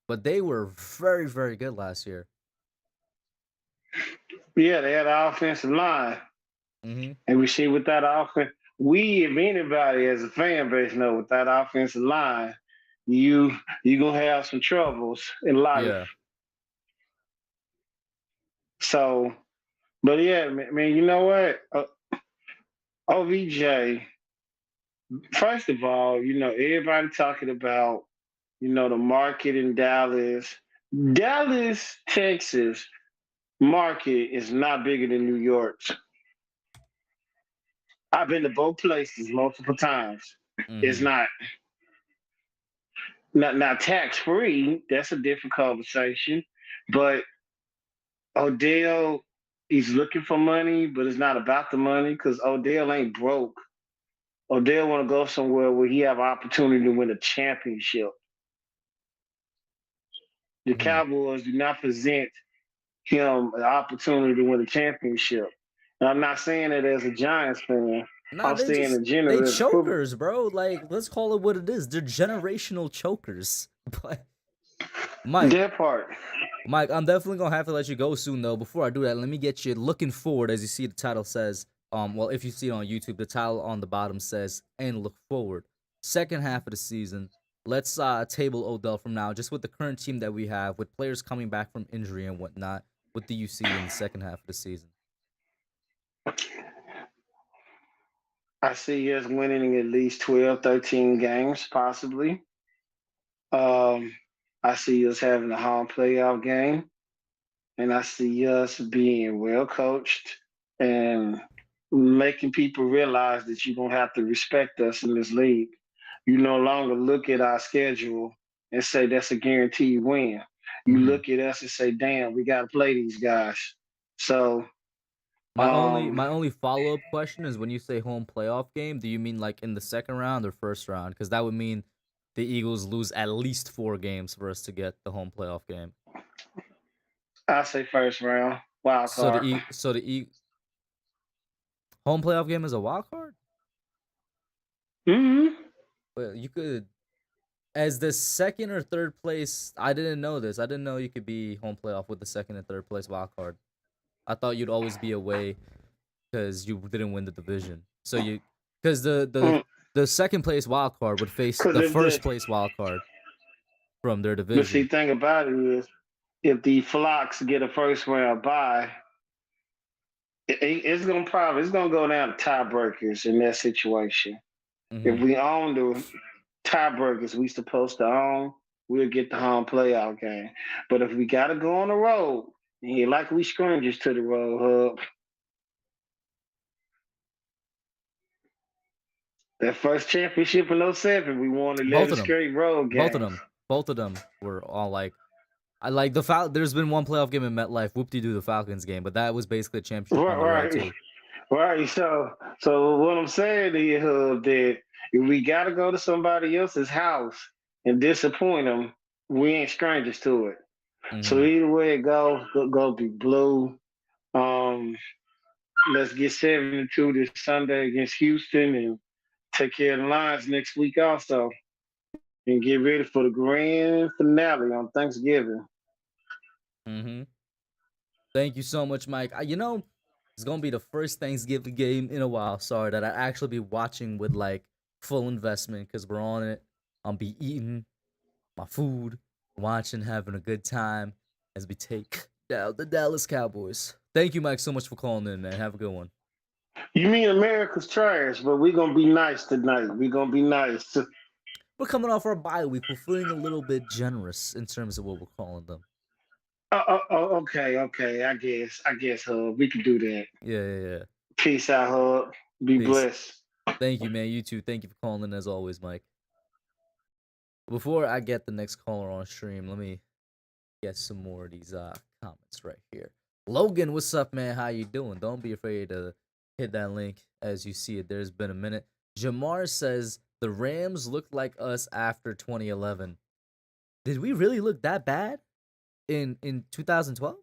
but they were very, very good last year. Yeah, they had an offensive line, and we see with that offense. We, if anybody as a fan base, know with that offensive line, you gonna have some troubles in life. Yeah. So, but yeah, man, you know what? OBJ. First of all, everybody talking about, the market in Dallas. Dallas, Texas market is not bigger than New York's. I've been to both places multiple times. It's not tax-free. That's a different conversation. But Odell, he's looking for money, but it's not about the money because Odell ain't broke. Odell want to go somewhere where he have an opportunity to win a championship. The Cowboys do not present him an opportunity to win a championship. And I'm not saying it as a Giants fan. I'm saying in general. They chokers, bro. Like, let's call it what it is. They're generational chokers. But Mike, that part. Mike, I'm definitely gonna have to let you go soon, though. Before I do that, let me get you looking forward. As you see, the title says, well, if you see it on YouTube, the title on the bottom says, and look forward. Second half of the season. Let's table Odell from now, just with the current team that we have, with players coming back from injury and whatnot. What do you see in the second half of the season? I see us winning at least 12, 13 games, possibly. I see us having a home playoff game. And I see us being well coached and making people realize that you're going to have to respect us in this league. You no longer look at our schedule and say that's a guaranteed win. You look at us and say, damn, we got to play these guys. So my only follow-up question is, when you say home playoff game, do you mean like in the second round or first round? Because that would mean the Eagles lose at least 4 games for us to get the home playoff game. I say first round. Wild card. So the home playoff game is a wild card? Well, you could, as the second or third place. I didn't know this. I didn't know you could be home playoff with the second and third place wild card. I thought you'd always be away because you didn't win the division. So because the second place wild card would face the first place wild card from their division. But see, the thing about it is, if the Flocks get a first round bye, it's gonna go down to tiebreakers in that situation. If we own the tiebreakers we supposed to own, we'll get the home playoff game. But if we got to go on the road Yeah, like we strangers to the road, Hub. That first championship in '07, we won Both 11 of them. straight road Both of games. them. Both of them were all like, I like the There's been one playoff game in MetLife, whoop-de-doo, the Falcons game, but that was basically a championship on the road Right, too. right. So what I'm saying is, Hub, that if we got to go to somebody else's house and disappoint them, we ain't strangers to it. So Mm-hmm. either way it go be blue. Um, let's get 7-2 this Sunday against Houston and take care of the Lions next week also, and get ready for the grand finale on Thanksgiving. Mm-hmm. Thank you so much, Mike. It's gonna be the first Thanksgiving game in a while. Sorry that I actually be watching with like full investment because we're on it. I'll be eating my food, watching, having a good time as we take down the Dallas Cowboys. Thank you, Mike, so much for calling in, man. Have a good one. You mean America's trash, but we're gonna be nice tonight. We're gonna be nice. We're coming off our bye week. We're feeling a little bit generous in terms of what we're calling them. Okay. I guess, Hub. We can do that. Yeah. Peace out, Hub. Be Peace. blessed. Thank you, man. You too. Thank you for calling in as always, Mike. Before I get the next caller on stream, let me get some more of these comments right here. Logan, what's up, man? How you doing? Don't be afraid to hit that link as you see it. There's been a minute. Jamar says the Rams looked like us after 2011. Did we really look that bad in 2012?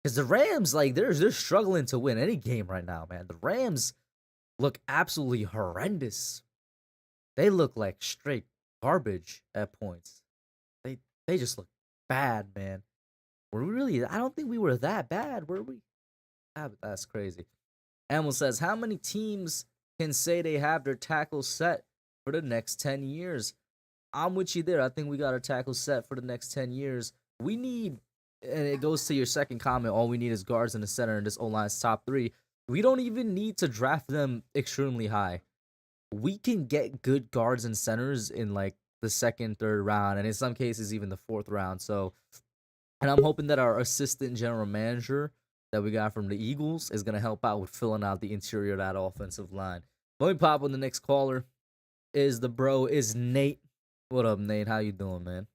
Because the Rams, like, they're struggling to win any game right now, man. The Rams look absolutely horrendous. They look like straight garbage at points. They just look bad, man. Were we really? I don't think we were that bad, were we? That's crazy. Emil says, how many teams can say they have their tackles set for the next 10 years? I'm with you there. I think we got our tackles set for the next 10 years. We need, and it goes to your second comment, all we need is guards in the center and this O-line's top three. We don't even need to draft them extremely high. We can get good guards and centers in like the second, third round, and in some cases even the fourth round. So, and I'm hoping that our assistant general manager that we got from the Eagles is going to help out with filling out the interior of that offensive line. Let me pop on the next caller. Is Nate. What up, Nate? How you doing, man?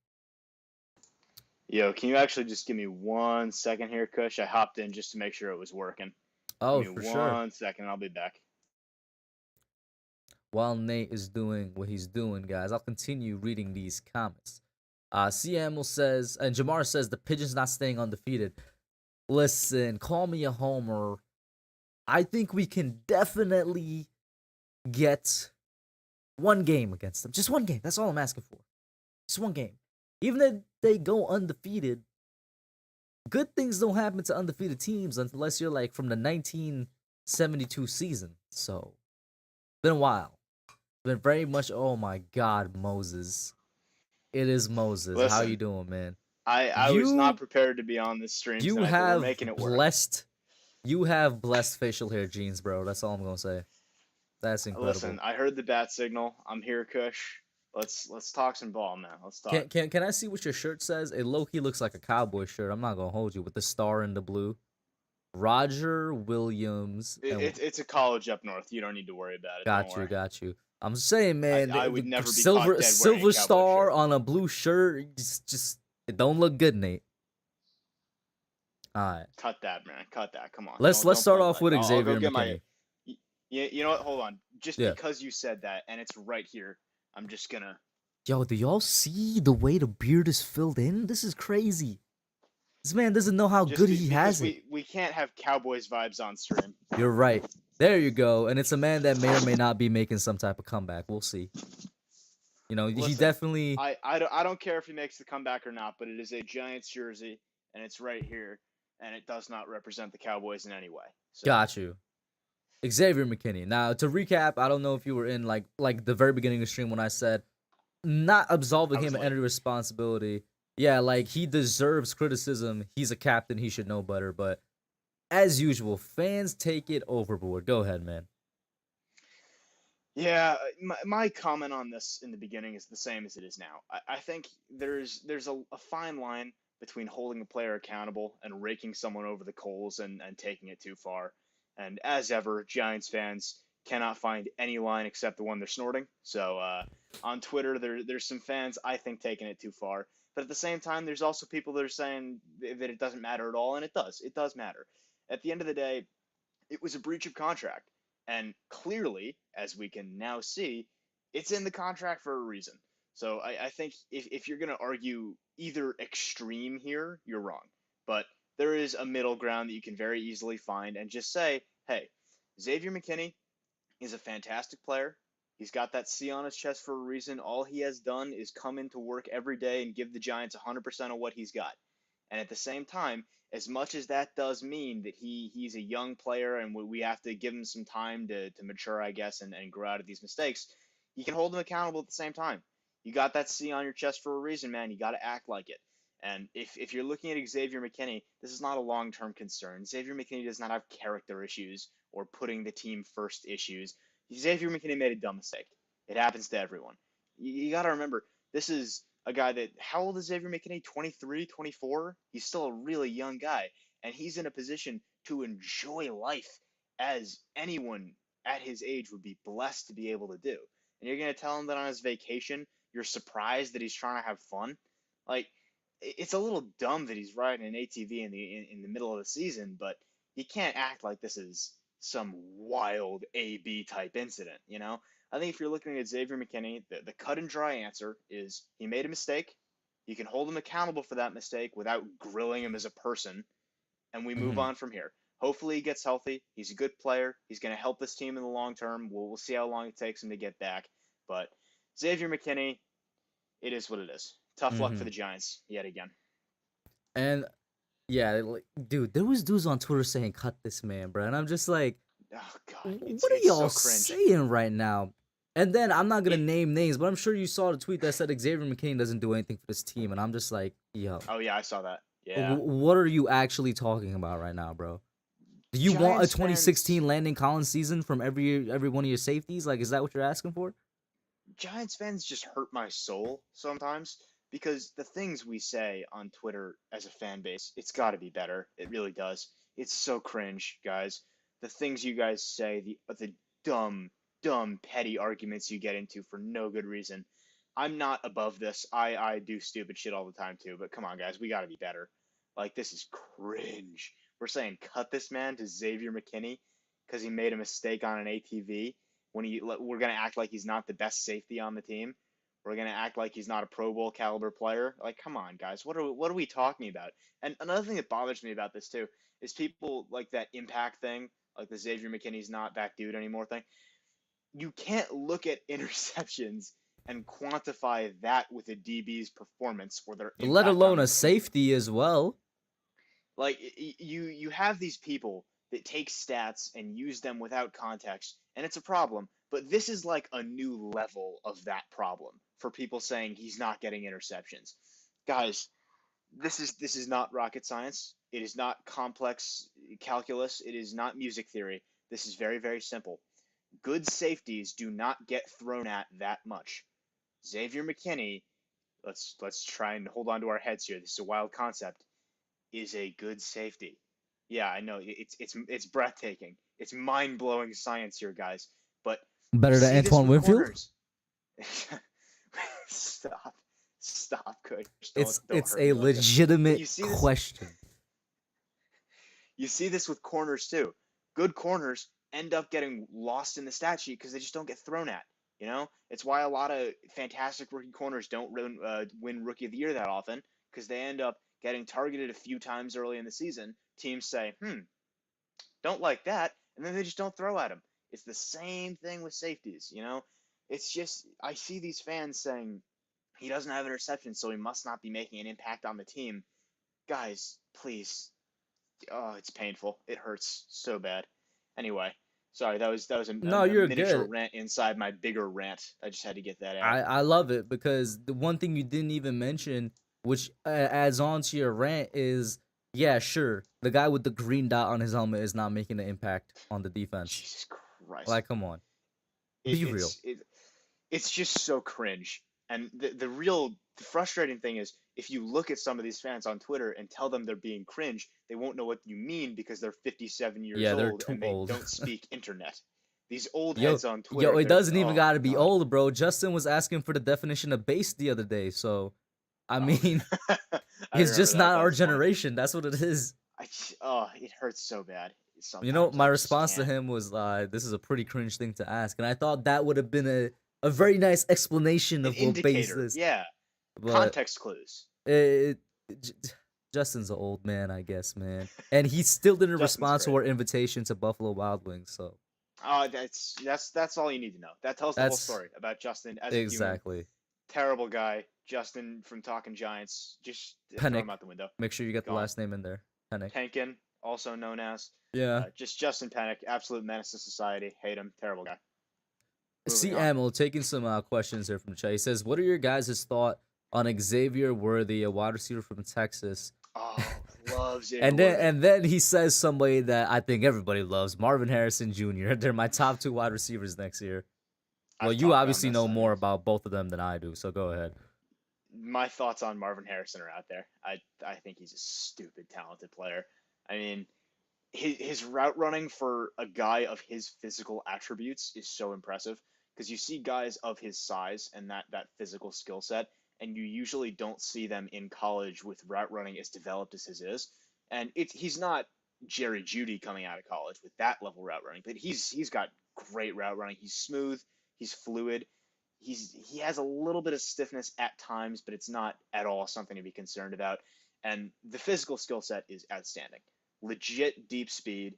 Yo, can you actually just give me 1 second here, Kush? I hopped in just to make sure it was working. Oh, give me for sure. 1 second, I'll be back. While Nate is doing what he's doing, guys, I'll continue reading these comments. CML says, and Jamar says, the Pigeons not staying undefeated. Listen, call me a homer. I think we can definitely get one game against them. Just one game. That's all I'm asking for. Just one game. Even if they go undefeated, good things don't happen to undefeated teams unless you're like from the 1972 season. So, been a while. Been very much, oh my God, Moses. It is Moses. Listen, how you doing, man? I was not prepared to be on this stream You tonight, have but we're making it work. You have blessed facial hair genes, bro. That's all I'm gonna say. That's incredible. Listen, I heard the bat signal. I'm here, Kush. Let's talk some ball, man. Let's talk. Can I see what your shirt says? It low-key looks like a cowboy shirt. I'm not gonna hold you with the star and the blue. Roger Williams. It's a college up north. You don't need to worry about it. Got you. I'm saying, man, I would never be silver caught dead wearing a star shirt. on a blue shirt. Just it don't look good, Nate. All right. Cut that, man. Cut that. Come on. Let's start off with Xavier I'll McKinney. You know what? Hold on. Just because you said that, and it's right here, I'm just gonna. Yo, do y'all see the way the beard is filled in? This is crazy. This man doesn't know how good he has it. We can't have Cowboys vibes on stream. You're right. There you go. And it's a man that may or may not be making some type of comeback. We'll see. You know, listen, he definitely. I don't care if he makes the comeback or not, but it is a Giants jersey, and it's right here, and it does not represent the Cowboys in any way. So. Got you. Xavier McKinney. Now, to recap, I don't know if you were in like the very beginning of the stream when I said not absolving him of any responsibility. Yeah, like he deserves criticism. He's a captain. He should know better. But as usual, fans take it overboard. Go ahead, man. Yeah, my comment on this in the beginning is the same as it is now. I think there's a fine line between holding a player accountable and raking someone over the coals and taking it too far. And as ever, Giants fans cannot find any line except the one they're snorting. So on Twitter, there's some fans, I think, taking it too far. But at the same time, there's also people that are saying that it doesn't matter at all, and it does. It does matter. At the end of the day, it was a breach of contract. And clearly, as we can now see, it's in the contract for a reason. So I think if you're going to argue either extreme here, you're wrong. But there is a middle ground that you can very easily find and just say, hey, Xavier McKinney is a fantastic player. He's got that C on his chest for a reason. All he has done is come into work every day and give the Giants 100% of what he's got. And at the same time, as much as that does mean that he's a young player and we have to give him some time to mature, I guess, and grow out of these mistakes, you can hold him accountable at the same time. You got that C on your chest for a reason, man. You got to act like it. And if you're looking at Xavier McKinney, this is not a long-term concern. Xavier McKinney does not have character issues or putting the team first issues. Xavier McKinney made a dumb mistake. It happens to everyone. You got to remember, this is a guy that, how old is Xavier McKinney? 23, 24? He's still a really young guy. And he's in a position to enjoy life as anyone at his age would be blessed to be able to do. And you're going to tell him that on his vacation, you're surprised that he's trying to have fun? Like, it's a little dumb that he's riding an ATV in the middle of the season, but you can't act like this is some wild AB type incident, you know? I think if you're looking at Xavier McKinney, the cut and dry answer is he made a mistake. You can hold him accountable for that mistake without grilling him as a person, and we move on from here. Hopefully he gets healthy. He's a good player. He's going to help this team in the long term. We'll see how long it takes him to get back. But Xavier McKinney, it is what it is. Tough luck for the Giants yet again. And yeah, like, dude, there was dudes on Twitter saying "cut this man," bro, and I'm just like, oh god, what are y'all so saying right now? And then I'm not gonna name names, but I'm sure you saw the tweet that said Xavier McKinney doesn't do anything for this team, and I'm just like, yo. Oh yeah, I saw that. Yeah. What are you actually talking about right now, bro? Do you want a 2016 fans, Landon Collins season from every one of your safeties? Like, is that what you're asking for? Giants fans just hurt my soul sometimes because the things we say on Twitter as a fan base, it's got to be better. It really does. It's so cringe, guys. The things you guys say, the dumb, petty arguments you get into for no good reason. I'm not above this. I do stupid shit all the time too, but come on, guys, we got to be better. Like, this is cringe. We're saying cut this man to Xavier McKinney because he made a mistake on an ATV. We're going to act like he's not the best safety on the team. We're going to act like he's not a Pro Bowl caliber player. Like, come on, guys. What are we talking about? And another thing that bothers me about this, too, is people like that impact thing, like the Xavier McKinney's not that dude anymore thing. You can't look at interceptions and quantify that with a DB's performance or their impact, let alone a safety as well. Like, you have these people that take stats and use them without context, and it's a problem. But this is like a new level of that problem for people saying he's not getting interceptions. Guys, this is not rocket science. It is not complex calculus. It is not music theory. This is very, very simple. Good safeties do not get thrown at that much. Xavier McKinney, let's try and hold on to our heads here. This is a wild concept. Is a good safety. Yeah, I know it's breathtaking. It's mind-blowing science here, guys. But better than Antoine Winfield? Stop, Kush. It's a legitimate question. You see this with corners too. Good corners end up getting lost in the stat sheet because they just don't get thrown at. You know, it's why a lot of fantastic rookie corners don't win Rookie of the Year that often because they end up getting targeted a few times early in the season. Teams say, don't like that, and then they just don't throw at him. It's the same thing with safeties, you know? It's just, I see these fans saying he doesn't have interceptions, so he must not be making an impact on the team. Guys, please. Oh, it's painful. It hurts so bad. Anyway, sorry, that was a miniature rant inside my bigger rant. I just had to get that out. I love it because the one thing you didn't even mention, which adds on to your rant, is, yeah, sure, the guy with the green dot on his helmet is not making an impact on the defense. Jesus Christ. Like, come on. Be real. It's just so cringe. And the real frustrating thing is if you look at some of these fans on Twitter and tell them they're being cringe, they won't know what you mean because they're 57 years Yeah, they're old too and they old. don't speak internet. These old Yo, heads on Twitter. it doesn't even gotta be God. old, bro. Justin was asking for the definition of base the other day, so I mean, I it's just remember that. not our That's funny. generation. That's what it is. It hurts so bad. You know, Sometimes my I just response to can't. him was, "This is a pretty cringe thing to ask," and I thought that would have been a very nice explanation An of what base indicator. is. Yeah. But Context clues. Justin's an old man, I guess, man, and he still didn't Justin's respond to great. our invitation to Buffalo Wild Wings. So That's all you need to know. That tells the whole story about Justin as a human. exactly. Terrible guy. Justin from Talking Giants. Just throw Panic. him out the window. Make sure you get the Gone. last name in there. Panic. Penkin, also known as. Yeah. Just Justin Panic, absolute menace to society. Hate him. Terrible guy. C. Moving on. Amel taking some questions here from the chat. He says, "What are your guys' thought on Xavier Worthy, a wide receiver from Texas?" Oh, loves it. And then he says somebody that I think everybody loves, Marvin Harrison Jr. They're my top 2 wide receivers next year. Well, I've you talked about obviously this know on- more about both of them than I do, so go ahead. My thoughts on Marvin Harrison are out there. I think he's a stupid talented player. I mean, his route running for a guy of his physical attributes is so impressive because you see guys of his size and that physical skill set, and you usually don't see them in college with route running as developed as his is. And he's not Jerry Jeudy coming out of college with that level route running, but he's got great route running. He's smooth, he's fluid. He has a little bit of stiffness at times, but it's not at all something to be concerned about. And the physical skill set is outstanding. Legit deep speed,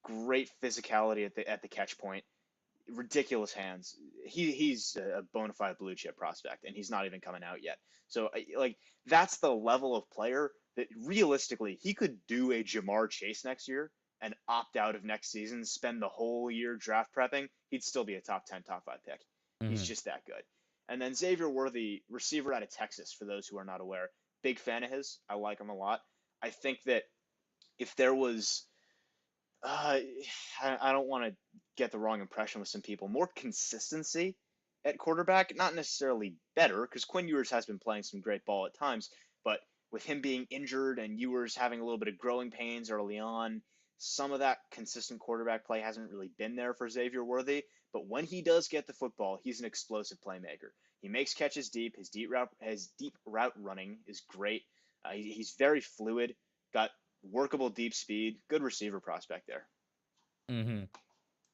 great physicality at the catch point, ridiculous hands. He's a bona fide blue chip prospect, and he's not even coming out yet. So like that's the level of player that realistically he could do a Jamar Chase next year and opt out of next season, spend the whole year draft prepping. He'd still be a top 10, top 5 pick. He's just that good. And then Xavier Worthy, receiver out of Texas, for those who are not aware. Big fan of his. I like him a lot. I think that if there was, I don't want to get the wrong impression with some people, more consistency at quarterback, not necessarily better, because Quinn Ewers has been playing some great ball at times, but with him being injured and Ewers having a little bit of growing pains early on, some of that consistent quarterback play hasn't really been there for Xavier Worthy. But when he does get the football, he's an explosive playmaker. He makes catches deep. His deep route running is great. He's very fluid. Got workable deep speed. Good receiver prospect there.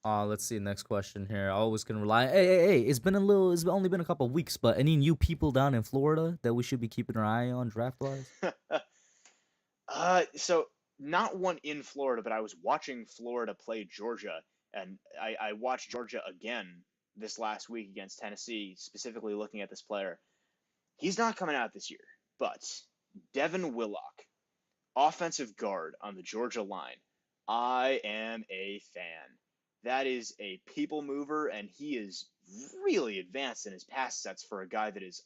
Let's see. Next question here. Always can rely. Hey! It's only been a couple of weeks, but any new people down in Florida that we should be keeping our eye on draft wise? So not one in Florida, but I was watching Florida play Georgia. And I watched Georgia again this last week against Tennessee, specifically looking at this player. He's not coming out this year, but Devin Willock, offensive guard on the Georgia line. I am a fan. That is a people mover, and he is really advanced in his pass sets for a guy that is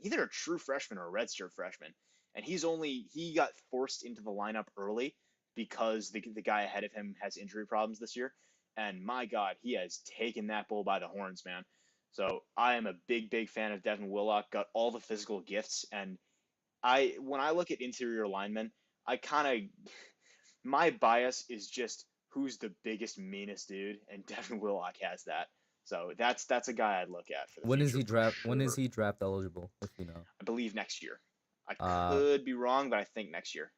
either a true freshman or a redshirt freshman. And he got forced into the lineup early because the guy ahead of him has injury problems this year. And my God, he has taken that bull by the horns, man. So I am a big, big fan of Devin Willock. Got all the physical gifts, and when I look at interior linemen, my bias is just who's the biggest, meanest dude, and Devin Willock has that. So that's a guy I'd look at for the When is future he draft? for When is sure. he draft eligible? If you know, I believe next year. I could be wrong, but I think next year.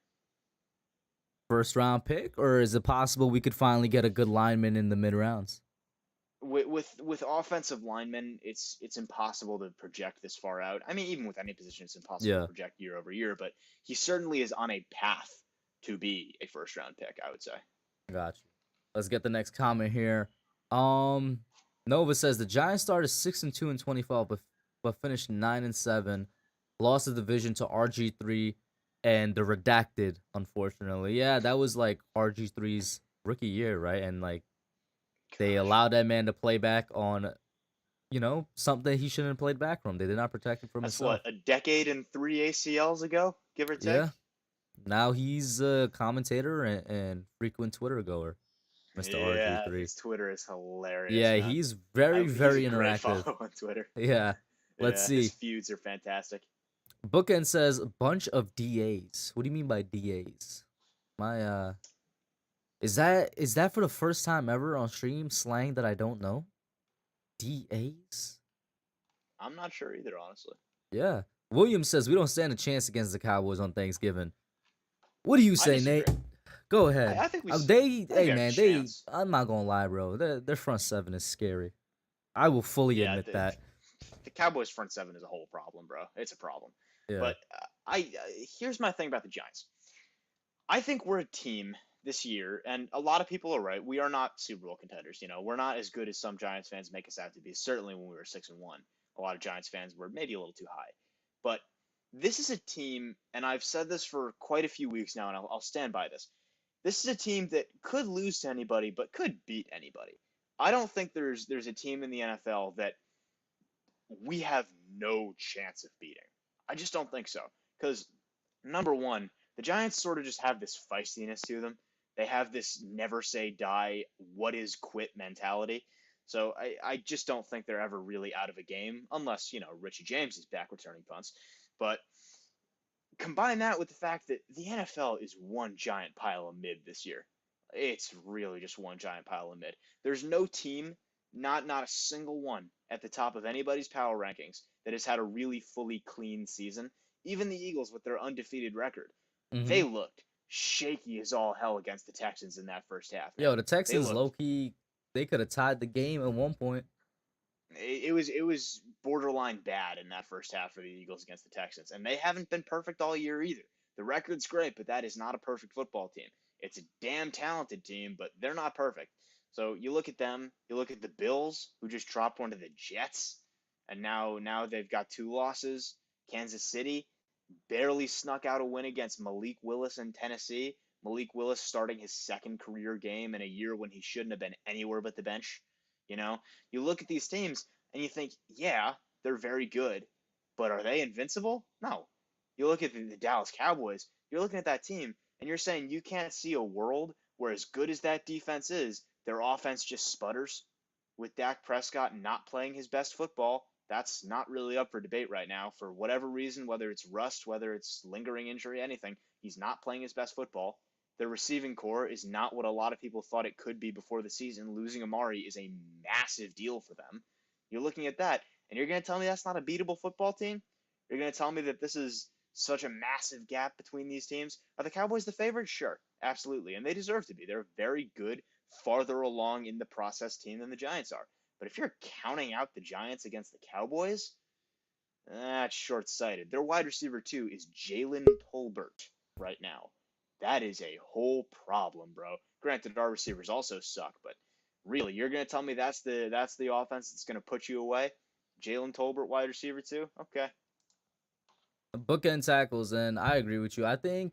first round pick, or is it possible we could finally get a good lineman in the mid rounds? With offensive linemen, it's impossible to project this far out. I mean, even with any position, it's impossible to project year over year. But he certainly is on a path to be a first round pick, I would say. Got you. Let's get the next comment here. Nova says the Giants started 6-2 in 2012, but finished 9-7. Lost the division to RG3 and the redacted, unfortunately. Yeah, that was like RG3's rookie year, right? And like they allowed that man to play back on, something he shouldn't have played back from. They did not protect him from That's himself. what, a decade and 3 ACLs ago, give or take? Yeah. Now he's a commentator and frequent Twitter goer, Mr. RG3. His Twitter is hilarious. Yeah, man. he's very, very he's a great interactive. follow on Twitter. Yeah. Let's His see. feuds are fantastic. Bookend says bunch of DAs. What do you mean by DAs? My is that for the first time ever on stream slang that I don't know? DAs? I'm not sure either, honestly. Yeah. William says we don't stand a chance against the Cowboys on Thanksgiving. What do you say, Nate? disagree. Go ahead. I think we. They, I think we hey have a man, chance. I'm not gonna lie, bro. Their front seven is scary. I will fully admit that. The Cowboys' front seven is a whole problem, bro. It's a problem. Yeah. But here's my thing about the Giants. I think we're a team this year, and a lot of people are right. We are not Super Bowl contenders. You know, we're not as good as some Giants fans make us out to be. Certainly, when we were 6-1, a lot of Giants fans were maybe a little too high. But this is a team, and I've said this for quite a few weeks now, and I'll stand by this. This is a team that could lose to anybody, but could beat anybody. I don't think there's a team in the NFL that we have no chance of beating. I just don't think so. Because, number one, the Giants sort of just have this feistiness to them. They have this never say die, what is quit mentality. So I just don't think they're ever really out of a game, unless, Richie James is back returning punts. But combine that with the fact that the NFL is one giant pile of mid this year. It's really just one giant pile of mid. There's no team, not a single one, at the top of anybody's power rankings that has had a really fully clean season. Even the Eagles with their undefeated record. Mm-hmm. They looked shaky as all hell against the Texans in that first half. Yo, the Texans low-key, they could have tied the game at one point. It was borderline bad in that first half for the Eagles against the Texans. And they haven't been perfect all year either. The record's great, but that is not a perfect football team. It's a damn talented team, but they're not perfect. So you look at them, you look at the Bills, who just dropped one to the Jets, and now they've got 2 losses. Kansas City barely snuck out a win against Malik Willis in Tennessee. Malik Willis starting his second career game in a year when he shouldn't have been anywhere but the bench. You look at these teams and you think, yeah, they're very good, but are they invincible? No. You look at the Dallas Cowboys, you're looking at that team, and you're saying you can't see a world where, as good as that defense is, their offense just sputters. With Dak Prescott not playing his best football, that's not really up for debate right now. For whatever reason, whether it's rust, whether it's lingering injury, anything, he's not playing his best football. Their receiving core is not what a lot of people thought it could be before the season. Losing Amari is a massive deal for them. You're looking at that, and you're going to tell me that's not a beatable football team? You're going to tell me that this is such a massive gap between these teams? Are the Cowboys the favorite? Sure, absolutely, and they deserve to be. They're a very good, farther along in the process team than the Giants are. But if you're counting out the Giants against the Cowboys, that's short-sighted. Their wide receiver, too, is Jalen Tolbert right now. That is a whole problem, bro. Granted, our receivers also suck, but really, you're going to tell me that's the offense that's going to put you away? Jalen Tolbert, wide receiver, too? Okay. Bookend tackles, and I agree with you. I think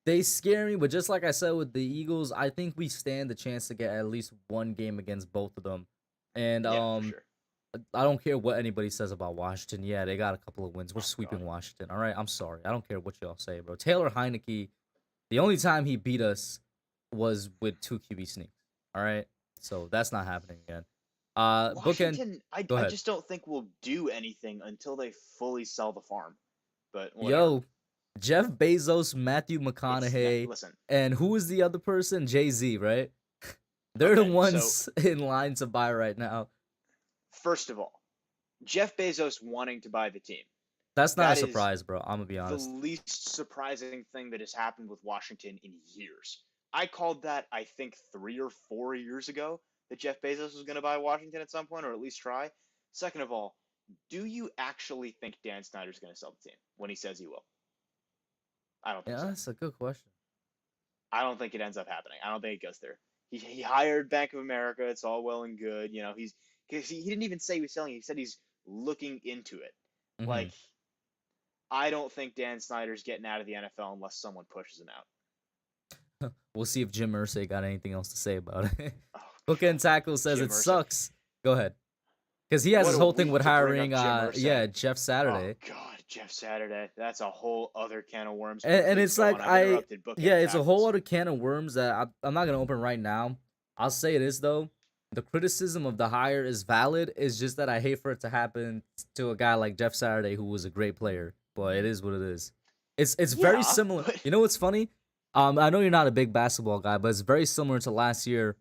they scare me, but just like I said with the Eagles, I think we stand the chance to get at least one game against both of them. And yeah, for sure. I don't care what anybody says about Washington. Yeah, they got a couple of wins. We're sweeping Washington. All right, I'm sorry. I don't care what y'all say, bro. Taylor Heineke, the only time he beat us was with 2 QB sneaks. All right, so that's not happening again. Washington, Bookend, I just don't think will do anything until they fully sell the farm. But whatever. Yo, Jeff Bezos, Matthew McConaughey, and who is the other person? Jay-Z, right? They're the ones in line to buy right now. First of all, Jeff Bezos wanting to buy the team. That's not a surprise, bro. I'm going to be honest. The least surprising thing that has happened with Washington in years. I called that, I think, 3 or 4 years ago that Jeff Bezos was going to buy Washington at some point, or at least try. Second of all, do you actually think Dan Snyder's going to sell the team when he says he will? I don't think so. That's a good question. I don't think it ends up happening. I don't think it goes there. He hired Bank of America. It's all well and good. He didn't even say he was selling. He said he's looking into it. Mm-hmm. Like, I don't think Dan Snyder's getting out of the NFL unless someone pushes him out. We'll see if Jim Irsay got anything else to say about it. Bookend Tackle says Jim Irsay sucks. Go ahead. Because he has his whole thing with hiring, Jeff Saturday. Oh, God, Jeff Saturday. That's a whole other can of worms. And it's like, it's a whole other can of worms that I'm not going to open right now. I'll say this, though. the criticism of the hire is valid. It's just that I hate for it to happen to a guy like Jeff Saturday, who was a great player. But it is what it is. It's very similar. but You know what's funny? I know you're not a big basketball guy, but it's very similar to last year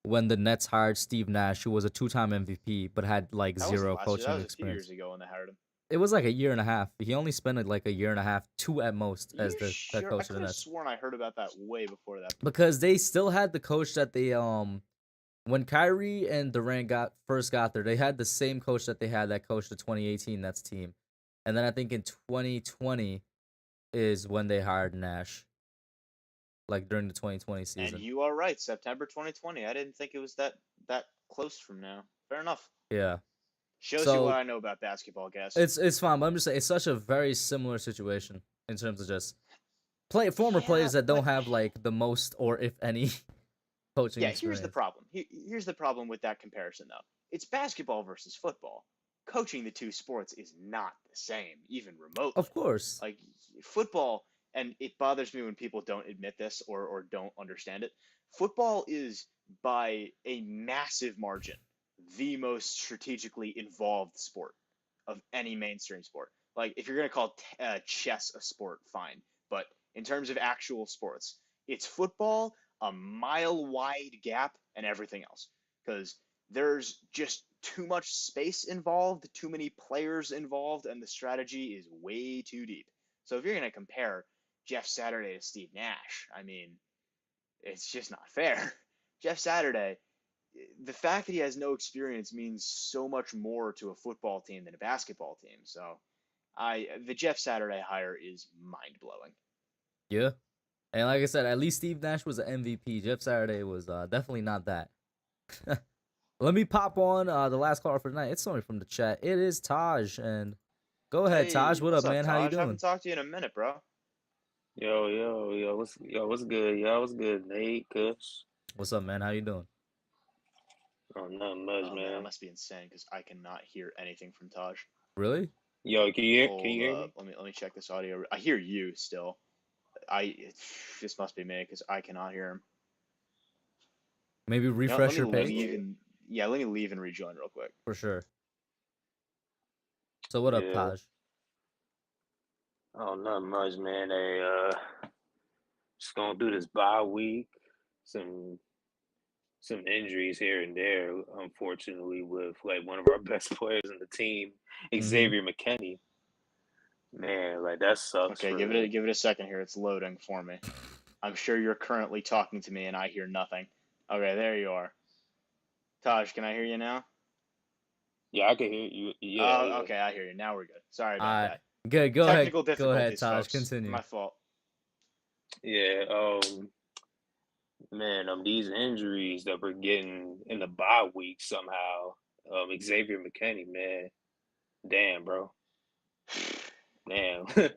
when the Nets hired Steve Nash, who was a 2-time MVP but had like that wasn't zero last year. coaching That was a few experience. years ago when they hired him. It was like a year and a half. He only spent like a year and a half, 2 at most, as You the head sure? I coach of could the have Nets. sworn I heard about that way before that. Because they still had the coach that they when Kyrie and Durant first got there, they had the same coach that they had that coached the 2018 Nets team. And then I think in 2020 is when they hired Nash. Like during the 2020 season. And you are right, September 2020. I didn't think it was that close from now. Fair enough. Yeah. Shows you So- what I know about basketball, guys. It's fine, but I'm just saying it's such a very similar situation in terms of just former Yeah, players that don't but- have like the most or if any coaching Yeah, experience. here's the problem. Here's the problem with that comparison, though. It's basketball versus football. Coaching the two sports is not the same, even remotely. Of course. Like football, and it bothers me when people don't admit this or don't understand it. Football is by a massive margin the most strategically involved sport of any mainstream sport. Like if you're gonna call chess a sport, fine, but in terms of actual sports, it's football, a mile wide gap, and everything else, because there's just too much space involved, too many players involved, and the strategy is way too deep. So if you're going to compare Jeff Saturday to Steve Nash, I mean, it's just not fair. Jeff Saturday, the fact that he has no experience means so much more to a football team than a basketball team. So the Jeff Saturday hire is mind-blowing. Yeah. And like I said, at least Steve Nash was an MVP. Jeff Saturday was definitely not that. Let me pop on the last caller for tonight. It's only from the chat. It is Taj. And go ahead, Hey, Taj. What up, man? How you Taj? doing? Haven't talked to you in a minute, bro. What's good? Yo, what's good, Nate, Kush? What's up, man? How you doing? Oh, nothing much, Oh, man, that man. must be insane because I cannot hear anything from Taj. Really? Yo, can you hear Hold me? up. Let me check this audio. I hear you still. This must be me because I cannot hear him. Maybe You know, refresh your let page? let me leave and rejoin real quick. For sure. So what up, Yeah. Taj? Oh, nothing much, man. They just going through this bye week. Some injuries here and there, unfortunately, with like one of our best players in the team, Xavier McKinney. Man, like that sucks. Okay, give it a second here. It's loading for me. I'm sure you're currently talking to me and I hear nothing. Okay, there you are. Taj, can I hear you now? Yeah, I can hear you. Yeah. Okay, I hear you. Now we're good. Sorry about Alright. that. Good. Go ahead. Technical Go difficulties, ahead, Taj. folks. Continue. My fault. Yeah. Man, these injuries that we're getting in the bye week somehow. Xavier McKinney, man. Damn, bro. Damn. Man,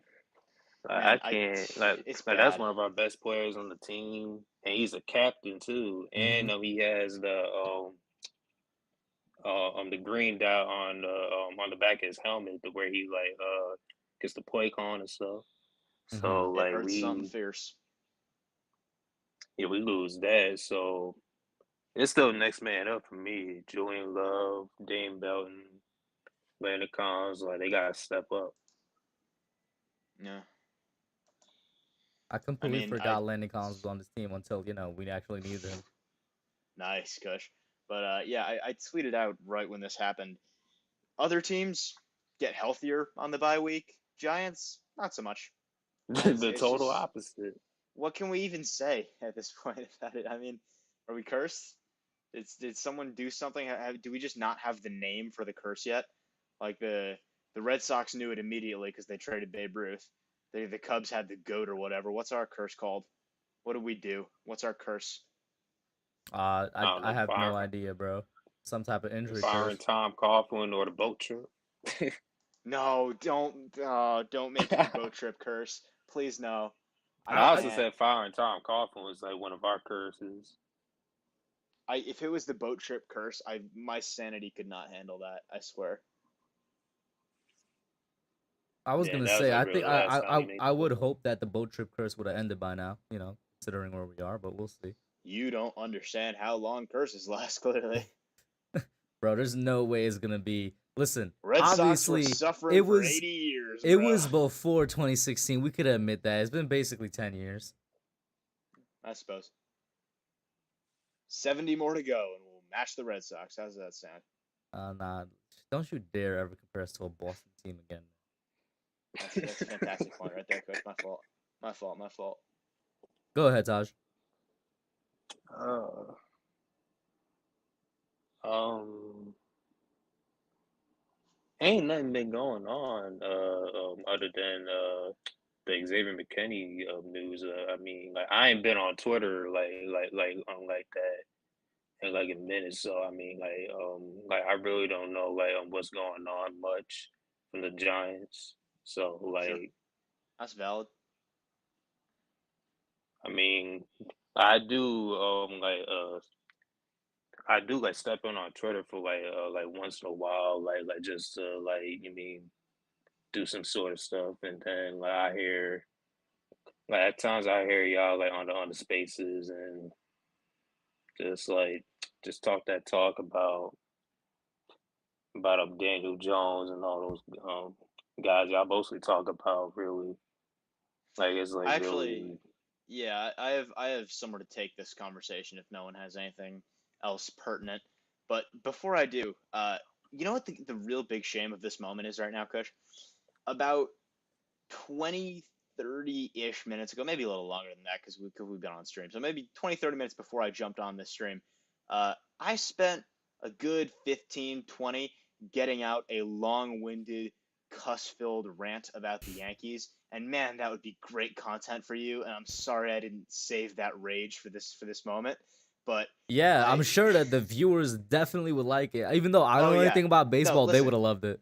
I can't it's like that's bad. one of our best players on the team, and he's a captain too. And he has the green dot on the back of his helmet to where he like gets the play con and stuff. So It like hurts something fierce. we lose that. So it's still next man up for me. Julian Love, Dame Belton, Landon Collins, like they gotta step up. Yeah. I completely mean, forgot Landon Collins was on this team until, we actually needed him. Nice, Kush. But yeah, I tweeted out right when this happened. Other teams get healthier on the bye week. Giants, not so much. The It's total just- opposite. What can we even say at this point about it? I mean, are we cursed? Did someone do something? Do we just not have the name for the curse yet? Like the Red Sox knew it immediately because they traded Babe Ruth. The Cubs had the GOAT or whatever. What's our curse called? What do we do? What's our curse? don't know, I have no fire. idea, bro. Some type of injury Firing curse. Tom Coughlin or the boat trip. No, don't make it the boat trip curse. Please no. I also said firing Tom Coughlin was like one of our curses. If it was the boat trip curse, my sanity could not handle that. I swear. I was Yeah, gonna that was say, like I really think the last time he made I would football. hope that the boat trip curse would have ended by now, considering where we are, but we'll see. You don't understand how long curses last, clearly. Bro, there's no way it's gonna be. Listen, Red Sox were obviously, suffering it for was 80 years. it bro. was before 2016. We could admit that. It's been basically 10 years. I suppose. 70 more to go, and we'll match the Red Sox. How's that sound? Nah, don't you dare ever compare us to a Boston team again. That's a fantastic point right there, Coach. My fault. Go ahead, Taj. Ain't nothing been going on other than the Xavier McKinney news. I mean, like I ain't been on Twitter like that in like a minute. So I mean, like I really don't know what's going on much from the Giants. So Sure. That's valid. I mean, I do I do like step in on Twitter for like once in a while, like just like you mean do some sort of stuff, and then like I hear like at times I hear y'all like on the spaces and just talk that talk about Daniel Jones and all those guys y'all mostly talk about really like it's like Actually, yeah, I have somewhere to take this conversation if no one has anything else pertinent. But before I do, you know what the real big shame of this moment is right now, Kush? About 20, 30-ish minutes ago, maybe a little longer than that because we've been on stream. So maybe 20, 30 minutes before I jumped on this stream, I spent a good 15, 20 getting out a long-winded, cuss-filled rant about the Yankees. And man, that would be great content for you. And I'm sorry I didn't save that rage for this moment. But yeah, I'm sure that the viewers definitely would like it. Even though I don't know anything about baseball, they would have loved it.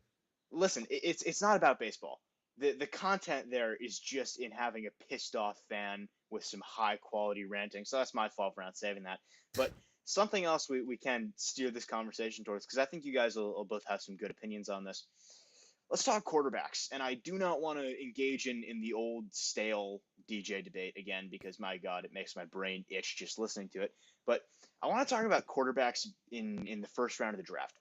Listen, it's not about baseball. The content there is just in having a pissed off fan with some high quality ranting. So that's my fault for not saving that. But something else we can steer this conversation towards, because I think you guys will both have some good opinions on this. Let's talk quarterbacks. And I do not want to engage in the old stale DJ debate again, because my God, it makes my brain itch just listening to it. But I want to talk about quarterbacks in the first round of the draft,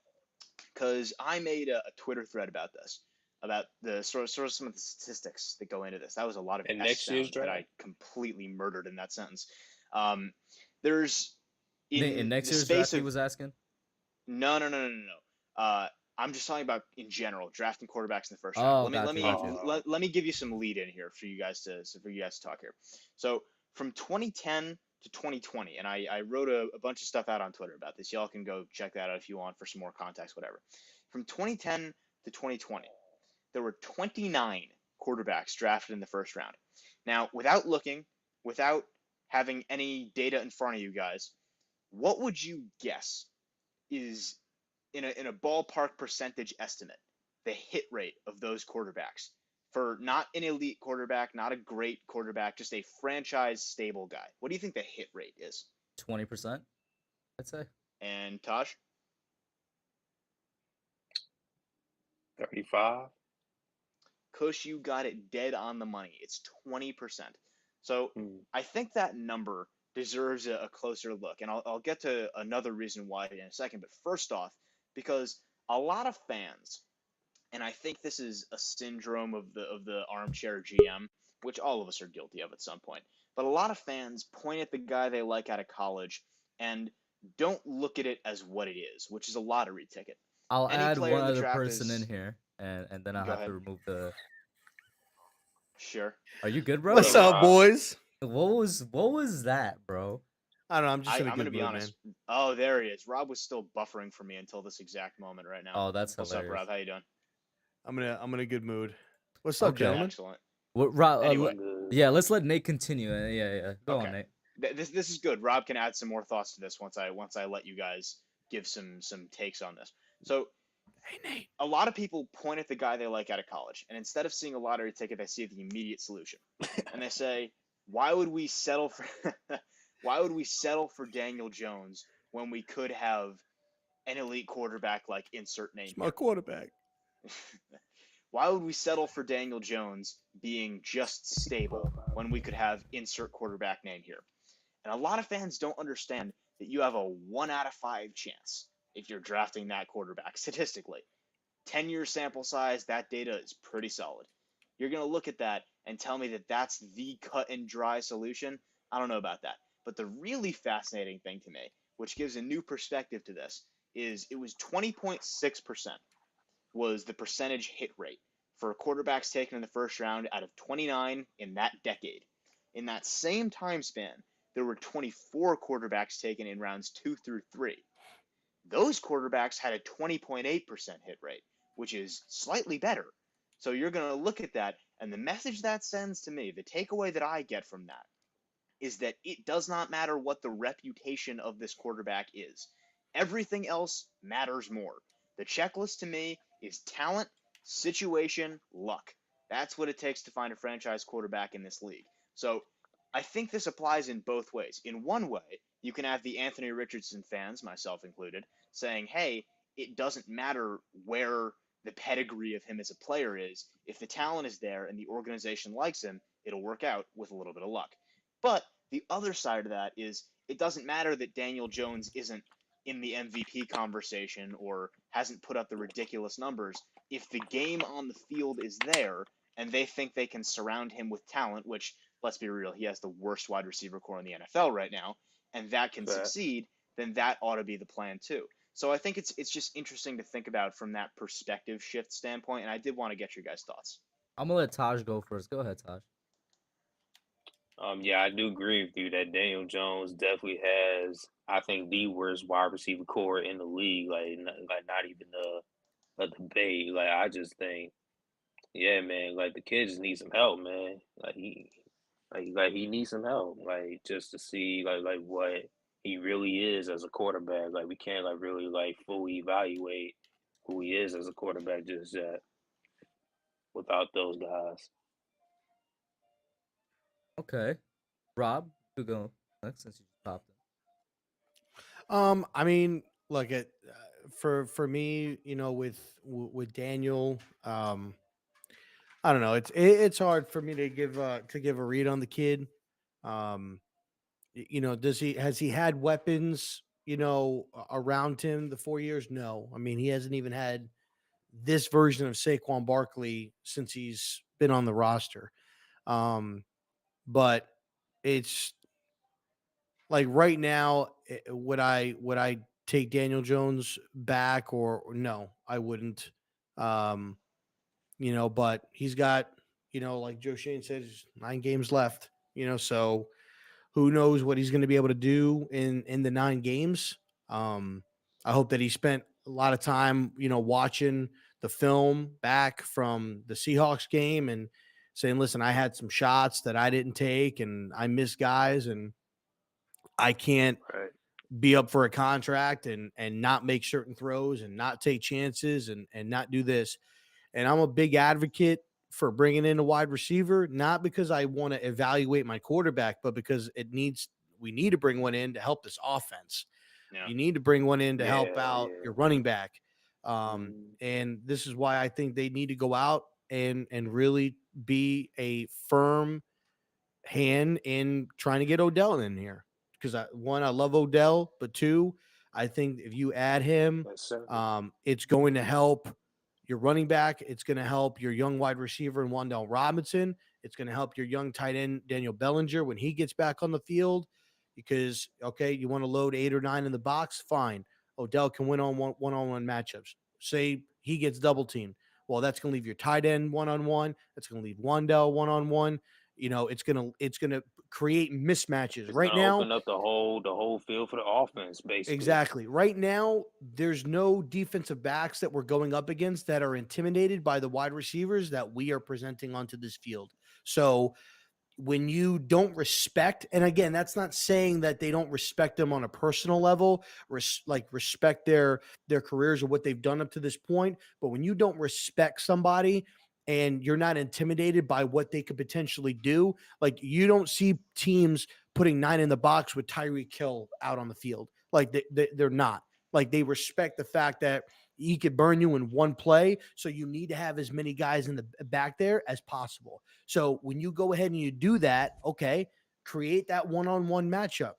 because I made a Twitter thread about this, about the sort of some of the statistics that go into this. That was a lot of next year's draft that I completely murdered in that sentence. There's in next year's draft, he was asking. No. I'm just talking about in general drafting quarterbacks in the first round. Let me give you some lead in here for you guys to talk here. So from 2010 to 2020, and I wrote a bunch of stuff out on Twitter about this. Y'all can go check that out if you want for some more context, whatever. From 2010 to 2020, there were 29 quarterbacks drafted in the first round. Now, without having any data in front of you guys, what would you guess is in a ballpark percentage estimate the hit rate of those quarterbacks for not an elite quarterback, not a great quarterback, just a franchise stable guy? What do you think the hit rate is? 20%, I'd say. And Tosh? 35. Kush, you got it dead on the money. It's 20%. So I think that number deserves a closer look, and I'll get to another reason why in a second. But first off, because a lot of fans, and I think this is a syndrome of the armchair GM, which all of us are guilty of at some point, but a lot of fans point at the guy they like out of college and don't look at it as what it is, which is a lottery ticket. I'll add one other person in here, and then I'll have to remove the... Sure. Are you good, bro? What's up, boys? What was that, bro? I don't know. I'm just I'm gonna be honest. Man. Oh, there he is. Rob was still buffering for me until this exact moment right now. Oh, that's hilarious. What's up, Rob? How you doing? I'm in a good mood. What's up, gentlemen? Excellent. What, Rob? Yeah, let's let Nate continue. Yeah. Go on, Nate. This is good. Rob can add some more thoughts to this once I let you guys give some takes on this. So, hey Nate, a lot of people point at the guy they like out of college, and instead of seeing a lottery ticket, they see the immediate solution, and they say, "Why would we settle for?" Why would we settle for Daniel Jones when we could have an elite quarterback like insert name? Smart quarterback. Why would we settle for Daniel Jones being just stable when we could have insert quarterback name here? And a lot of fans don't understand that you have a 1 out of 5 chance if you're drafting that quarterback statistically. 10-year sample size, that data is pretty solid. You're going to look at that and tell me that that's the cut and dry solution? I don't know about that. But the really fascinating thing to me, which gives a new perspective to this, is it was 20.6% was the percentage hit rate for quarterbacks taken in the first round out of 29 in that decade. In that same time span, there were 24 quarterbacks taken in rounds 2 through 3. Those quarterbacks had a 20.8% hit rate, which is slightly better. So you're going to look at that, and the message that sends to me, the takeaway that I get from that, is that it does not matter what the reputation of this quarterback is. Everything else matters more. The checklist to me is talent, situation, luck. That's what it takes to find a franchise quarterback in this league. So I think this applies in both ways. In one way, you can have the Anthony Richardson fans, myself included, saying, hey, it doesn't matter where the pedigree of him as a player is. If the talent is there and the organization likes him, it'll work out with a little bit of luck. But the other side of that is it doesn't matter that Daniel Jones isn't in the MVP conversation or hasn't put up the ridiculous numbers. If the game on the field is there and they think they can surround him with talent, which, let's be real, he has the worst wide receiver core in the NFL right now, and that can succeed, then that ought to be the plan too. So I think it's just interesting to think about from that perspective shift standpoint, and I did want to get your guys' thoughts. I'm gonna let Taj go first. Go ahead, Taj. Yeah, I do agree with you that Daniel Jones definitely has, I think, the worst wide receiver core in the league. Like not even a debate. Like, I just think, yeah, man, like the kid just needs some help, man. Like he needs some help, like just to see like what he really is as a quarterback. Like we can't like really like fully evaluate who he is as a quarterback just yet without those guys. Okay, Rob, you go next since you just popped I mean, look at for me, with Daniel, I don't know. It's hard for me to give a read on the kid. Um, has he had weapons, around him the 4 years? No. I mean, he hasn't even had this version of Saquon Barkley since he's been on the roster. But it's like right now, would I take Daniel Jones back or no? I wouldn't. Um, but he's got, like Joe Shane said, 9 games left. So who knows what he's going to be able to do in the 9 games. I hope that he spent a lot of time, watching the film back from the Seahawks game and saying, listen, I had some shots that I didn't take and I missed guys and I can't be up for a contract and not make certain throws and not take chances and not do this. And I'm a big advocate for bringing in a wide receiver, not because I want to evaluate my quarterback, but because we need to bring one in to help this offense. Yeah. You need to bring one in to help out your running back. And this is why I think they need to go out and really be a firm hand in trying to get Odell in here. Because I love Odell, but 2, I think if you add him, it's going to help your running back. It's going to help your young wide receiver in Wan'Dale Robinson. It's going to help your young tight end Daniel Bellinger when he gets back on the field. Because, okay, you want to load 8 or 9 in the box? Fine. Odell can win on one-on-one matchups. Say he gets double teamed. Well, that's going to leave your tight end one-on-one. That's going to leave Wan'Dale one-on-one. It's gonna create mismatches. It's right now, open up the whole field for the offense, basically. Exactly. Right now, there's no defensive backs that we're going up against that are intimidated by the wide receivers that we are presenting onto this field. So when you don't respect, and again, that's not saying that they don't respect them on a personal level, respect their careers or what they've done up to this point. But when you don't respect somebody and you're not intimidated by what they could potentially do, like you don't see teams putting 9 in the box with Tyreek Hill out on the field. Like they're not. Like they respect the fact that he could burn you in one play. So you need to have as many guys in the back there as possible. So when you go ahead and you do that, okay, create that one-on-one matchup.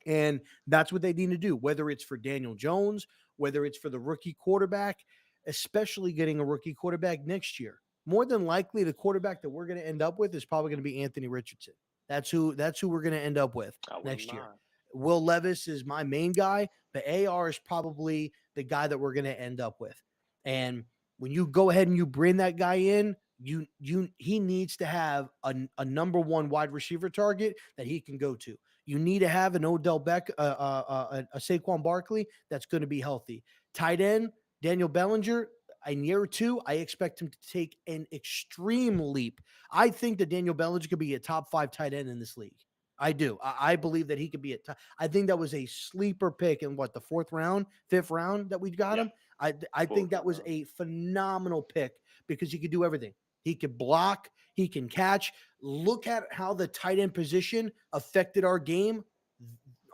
And that's what they need to do, whether it's for Daniel Jones whether it's for the rookie quarterback, especially getting a rookie quarterback next year. More than likely, the quarterback that we're going to end up with is probably going to be Anthony Richardson. That's who we're going to end up with next year. Will Levis is my main guy, but AR is probably the guy that we're going to end up with. And when you go ahead and you bring that guy in, he needs to have a number one wide receiver target that he can go to. You need to have an Odell a Saquon Barkley that's going to be healthy. Tight end, Daniel Bellinger, in year 2, I expect him to take an extreme leap. I think that Daniel Bellinger could be a top 5 tight end in this league. I do. I believe that he could be I think that was a sleeper pick in the 4th round, 5th round that we got him. I think that was a phenomenal pick because he could do everything. He could block, he can catch. Look at how the tight end position affected our game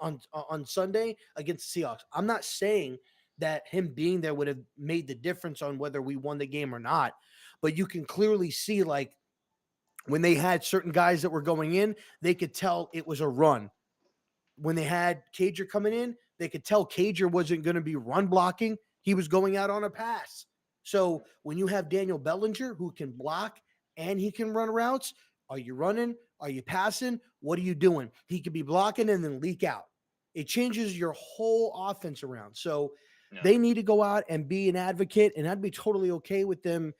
on Sunday against the Seahawks. I'm not saying that him being there would have made the difference on whether we won the game or not, but you can clearly see, like, when they had certain guys that were going in, they could tell it was a run. When they had Cager coming in, they could tell Cager wasn't going to be run blocking. He was going out on a pass. So when you have Daniel Bellinger who can block and he can run routes, are you running? Are you passing? What are you doing? He could be blocking and then leak out. It changes your whole offense around. So they need to go out and be an advocate, and I'd be totally okay with them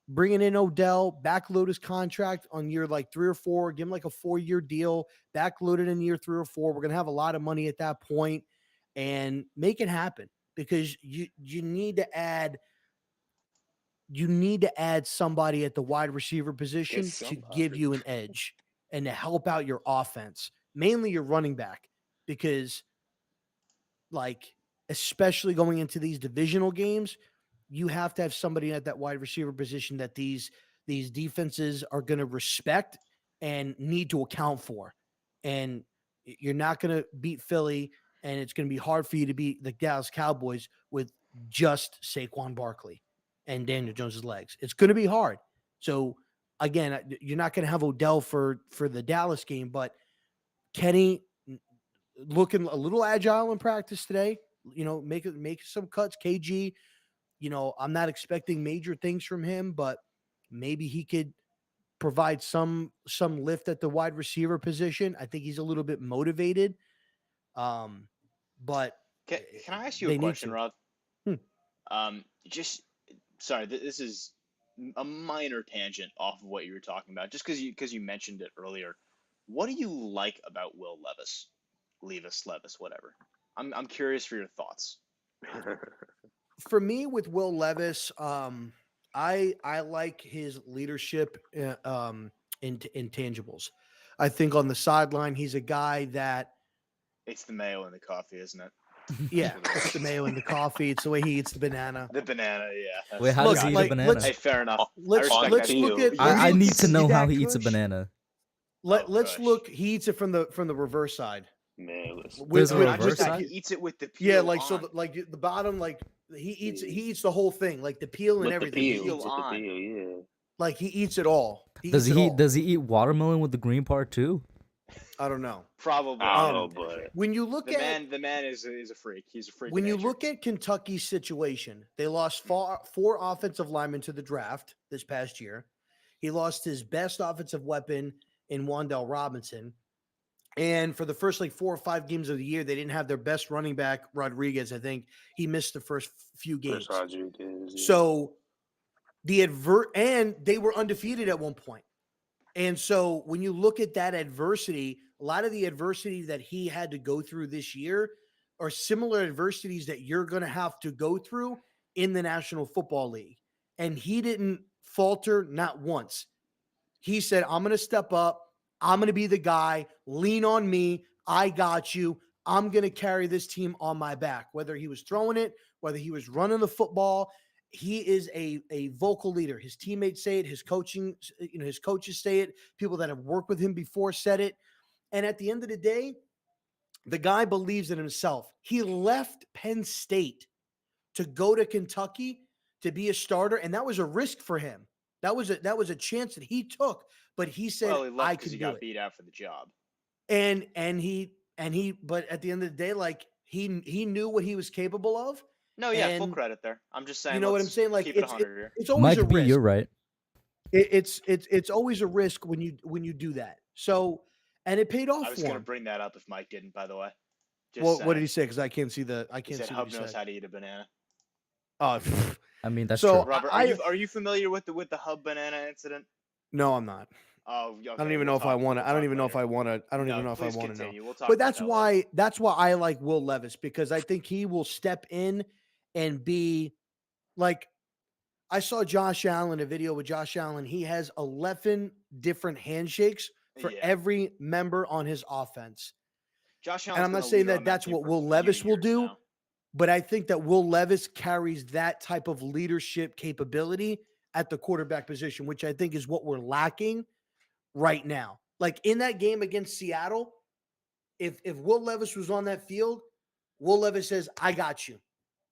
bringing in Odell, backload his contract on year 3 or 4, give him a 4-year deal, backload it in year 3 or 4. We're going to have a lot of money at that point and make it happen because you need to add somebody at the wide receiver position to give you an edge and to help out your offense, mainly your running back, because especially going into these divisional games, you have to have somebody at that wide receiver position that these defenses are going to respect and need to account for. And you're not going to beat Philly, and it's going to be hard for you to beat the Dallas Cowboys with just Saquon Barkley and Daniel Jones's legs. It's going to be hard. So again, you're not going to have Odell for the Dallas game, but Kenny looking a little agile in practice today, make some cuts. KG, I'm not expecting major things from him, but maybe he could provide some lift at the wide receiver position. I think he's a little bit motivated. But can I ask you a question, Rob? Sorry, this is a minor tangent off of what you were talking about, just because you mentioned it earlier. What do you like about Will Levis, whatever? I'm curious for your thoughts. For me, with Will Levis, I like his leadership in intangibles. I think on the sideline, he's a guy that it's the mayo in the coffee, isn't it? Yeah, it's the mayo in the coffee. It's the way he eats the banana. The banana, yeah. Wait, how does he eat a banana? Hey, fair enough. Let's look at. I need to know how he eats a banana. Let's look. He eats it from the reverse side. Man, with reverse side? He eats it with the peel. Yeah, so the bottom, he eats the whole thing, the peel and everything. The peel, yeah. He eats it all. Does he eat watermelon with the green part too? I don't know. Probably. I don't know, but when you look the man is a freak. He's a freak. When you look at Kentucky's situation, they lost four offensive linemen to the draft this past year. He lost his best offensive weapon in Wan'Dale Robinson. And for the first 4 or 5 games of the year, they didn't have their best running back, Rodriguez. I think he missed the first few games. So and they were undefeated at one point. And so when you look at that adversity, a lot of the adversity that he had to go through this year are similar adversities that you're going to have to go through in the National Football League. And he didn't falter, not once. He said, I'm going to step up. I'm going to be the guy. Lean on me. I got you. I'm going to carry this team on my back. Whether he was throwing it, whether he was running the football, he is a vocal leader. His teammates say it. His coaches say it. People that have worked with him before said it. And at the end of the day, the guy believes in himself. He left Penn State to go to Kentucky to be a starter, and that was a risk for him. That was a chance that he took, but he said, he left "I because could he do got it." beat out for the job. And he, but at the end of the day, he knew what he was capable of, No, yeah, full And credit there. I'm just saying, you know what I'm let's saying? Like keep it 100 here. it's always a Mike B, risk. you're right. It's always a risk when you do that. So, and it paid off I was for going to him. bring that up if Mike didn't, by the way. Just What saying. did he say? Because I can't see He can't said see Hub what he knows said. how to eat a banana. Oh, I mean, that's so true. Robert, are you familiar with the Hub banana incident? no, I'm not. Oh, okay, I don't even know if I want to. I don't even know if I want to. I don't even know if I please want to know. continue. We'll talk But about that's that later. why I like Will Levis, because I think he will step in and be like, I saw Josh Allen, a video with Josh Allen. He has 11 different handshakes for Yeah. every member on his offense. Josh And Allen's I'm been not a saying leader that on that that's team what for a Will few Levis will years do, now. but I think that Will Levis carries that type of leadership capability at the quarterback position, which I think is what we're lacking right now. Like in that game against Seattle, if Will Levis was on that field, Will Levis says, "I got you.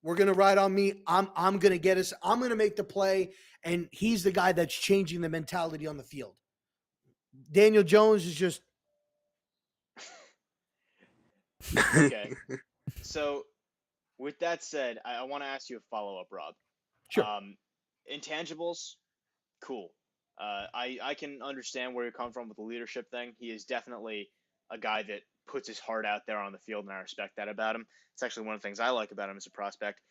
We're gonna ride on me. I'm gonna get us. I'm gonna make the play." And he's the guy that's changing the mentality on the field. Daniel Jones is just Okay. So, with that said, I want to ask you a follow-up, Rob. sure. Intangibles, cool. I can understand where you're coming from with the leadership thing. He is definitely a guy that puts his heart out there on the field, and I respect that about him. It's actually one of the things I like about him as a prospect.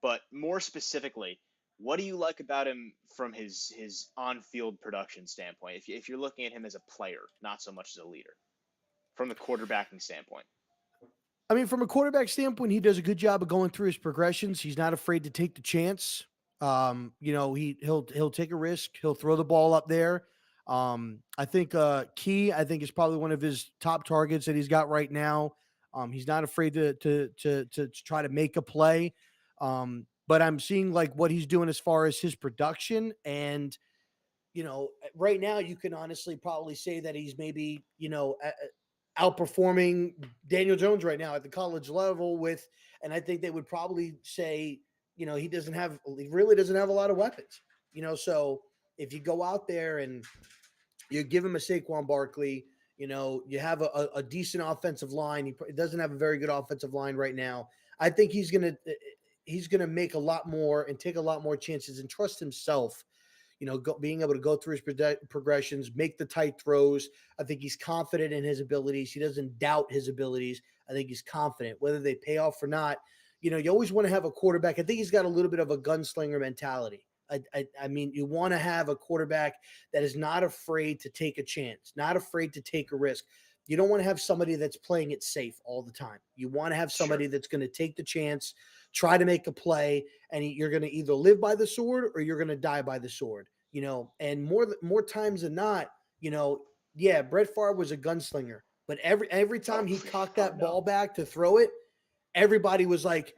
But more specifically, what do you like about him from his on-field production standpoint? If you're looking at him as a player, not so much as a leader, from the quarterbacking standpoint. I mean, from a quarterback standpoint, he does a good job of going through his progressions. He's not afraid to take the chance. He'll take a risk. He'll throw the ball up there. I think I think is probably one of his top targets that he's got right now. He's not afraid to try to make a play. But I'm seeing like what he's doing as far as his production, and right now you can honestly probably say that he's maybe outperforming Daniel Jones right now at the college level and I think they would probably say, he really doesn't have a lot of weapons, so if you go out there and you give him a Saquon Barkley, you have a decent offensive line. He doesn't have a very good offensive line right now. I think he's going to make a lot more and take a lot more chances and trust himself, being able to go through his progressions, make the tight throws. I think he's confident in his abilities. He doesn't doubt his abilities. I think he's confident. Whether they pay off or not, you always want to have a quarterback. I think he's got a little bit of a gunslinger mentality. I mean, you want to have a quarterback that is not afraid to take a chance, not afraid to take a risk. You don't want to have somebody that's playing it safe all the time. You want to have somebody that's going to take the chance, try to make a play, and you're going to either live by the sword or you're going to die by the sword, and more times than not, Brett Favre was a gunslinger, but every time he cocked that ball back to throw it, everybody was like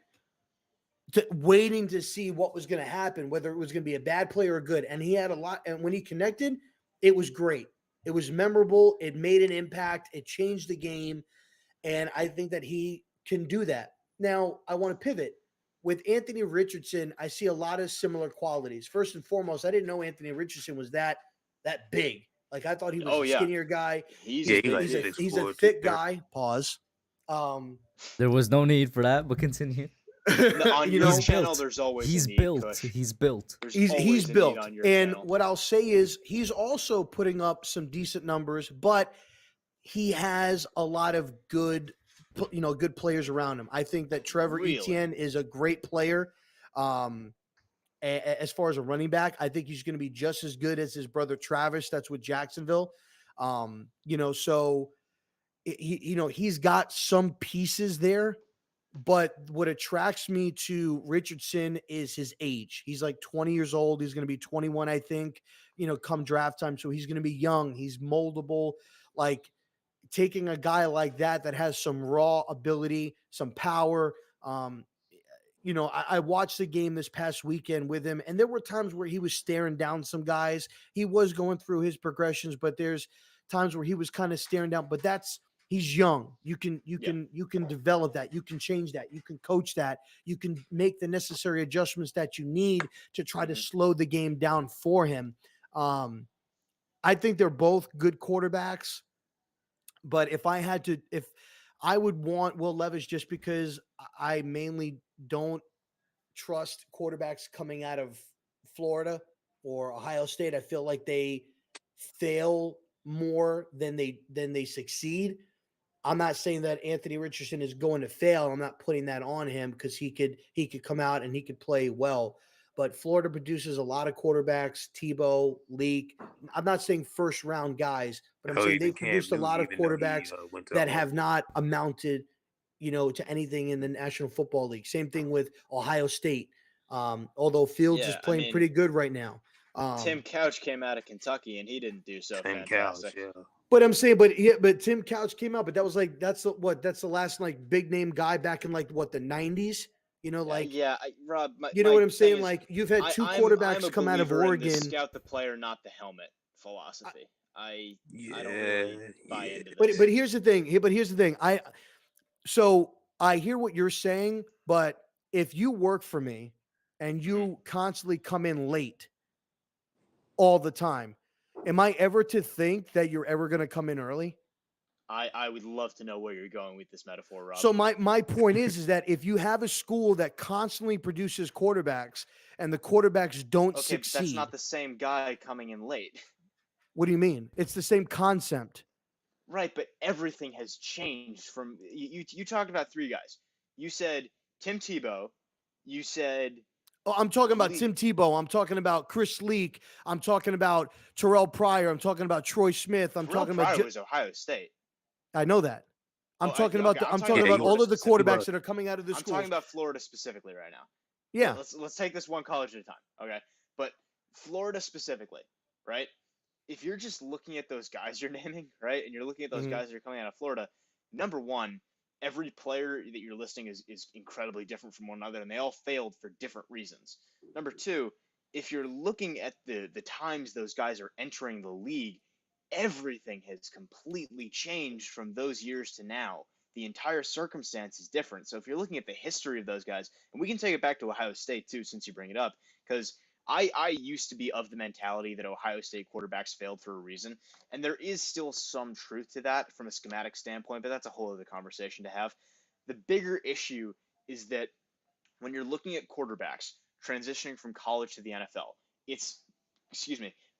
waiting to see what was going to happen, whether it was going to be a bad play or a good. And he had a lot, and when he connected, it was great. It was memorable. It made an impact. It changed the game. And I think that he can do that. Now, I want to pivot. With Anthony Richardson, I see a lot of similar qualities. First and foremost, I didn't know Anthony Richardson was that big. Like, I thought he was a skinnier guy. He's a thick guy. Pause. There was no need for that, but continue. On your channel, built. there's always He's a need, built. Kush. He's built. He's built. And channel. what I'll say is he's also putting up some decent numbers, but he has a lot of good players around him. I think that Trevor Etienne is a great player. As far as a running back, I think he's going to be just as good as his brother Travis. That's with Jacksonville. So he's got some pieces there. But what attracts me to Richardson is his age. He's like 20 years old. He's going to be 21, I think, come draft time. So he's going to be young. He's moldable. Like, taking a guy like that has some raw ability, some power. I watched the game this past weekend with him, and there were times where he was staring down some guys. He was going through his progressions, but there's times where he was kind of staring down. But he's young. You can develop that. You can change that. You can coach that. You can make the necessary adjustments that you need to try to slow the game down for him. I think they're both good quarterbacks. But if I would want Will Levis, just because I mainly don't trust quarterbacks coming out of Florida or Ohio State. I feel like they fail more than they succeed. I'm not saying that Anthony Richardson is going to fail. I'm not putting that on him because he could come out and he could play well. But Florida produces a lot of quarterbacks, Tebow, Leak. I'm not saying first round guys, but I'm saying they've produced a lot of quarterbacks that have not amounted, to anything in the National Football League. Same thing with Ohio State. Although Fields is playing pretty good right now. Tim Couch came out of Kentucky and he didn't do so fantastic. But I'm saying, but Tim Couch came out, but that was like that's the last like big name guy back in like the 90s. Rob, you know what I'm saying? Like you've had two quarterbacks come out of Oregon. The scout the player, not the helmet philosophy. I don't really buy into this. But here's the thing. I hear what you're saying, but if you work for me and you constantly come in late all the time, am I ever to think that you're ever going to come in early? I would love to know where you're going with this metaphor, Rob. So my point is that if you have a school that constantly produces quarterbacks and the quarterbacks don't succeed. But that's not the same guy coming in late. What do you mean? It's the same concept. Right, but everything has changed from you talked about three guys. You said Tim Tebow. You said I'm talking about Tim Tebow. I'm talking about Chris Leak. I'm talking about Terrell Pryor. I'm talking about Troy Smith. Terrell Pryor was Ohio State. I know that. I'm talking about all of the quarterbacks that are coming out of the school. I'm talking about Florida specifically right now. Yeah. Let's take this one college at a time. Okay. But Florida specifically, right? If you're just looking at those guys you're naming, right, and you're looking at those guys that are coming out of Florida, number one, every player that you're listing is incredibly different from one another, and they all failed for different reasons. Number two, if you're looking at the times those guys are entering the league, everything has completely changed from those years to now. The entire circumstance is different. So if you're looking at the history of those guys, and we can take it back to Ohio State too, since you bring it up, because I used to be of the mentality that Ohio State quarterbacks failed for a reason, and there is still some truth to that from a schematic standpoint, but that's a whole other conversation to have. The bigger issue is that when you're looking at quarterbacks transitioning from college to the NFL,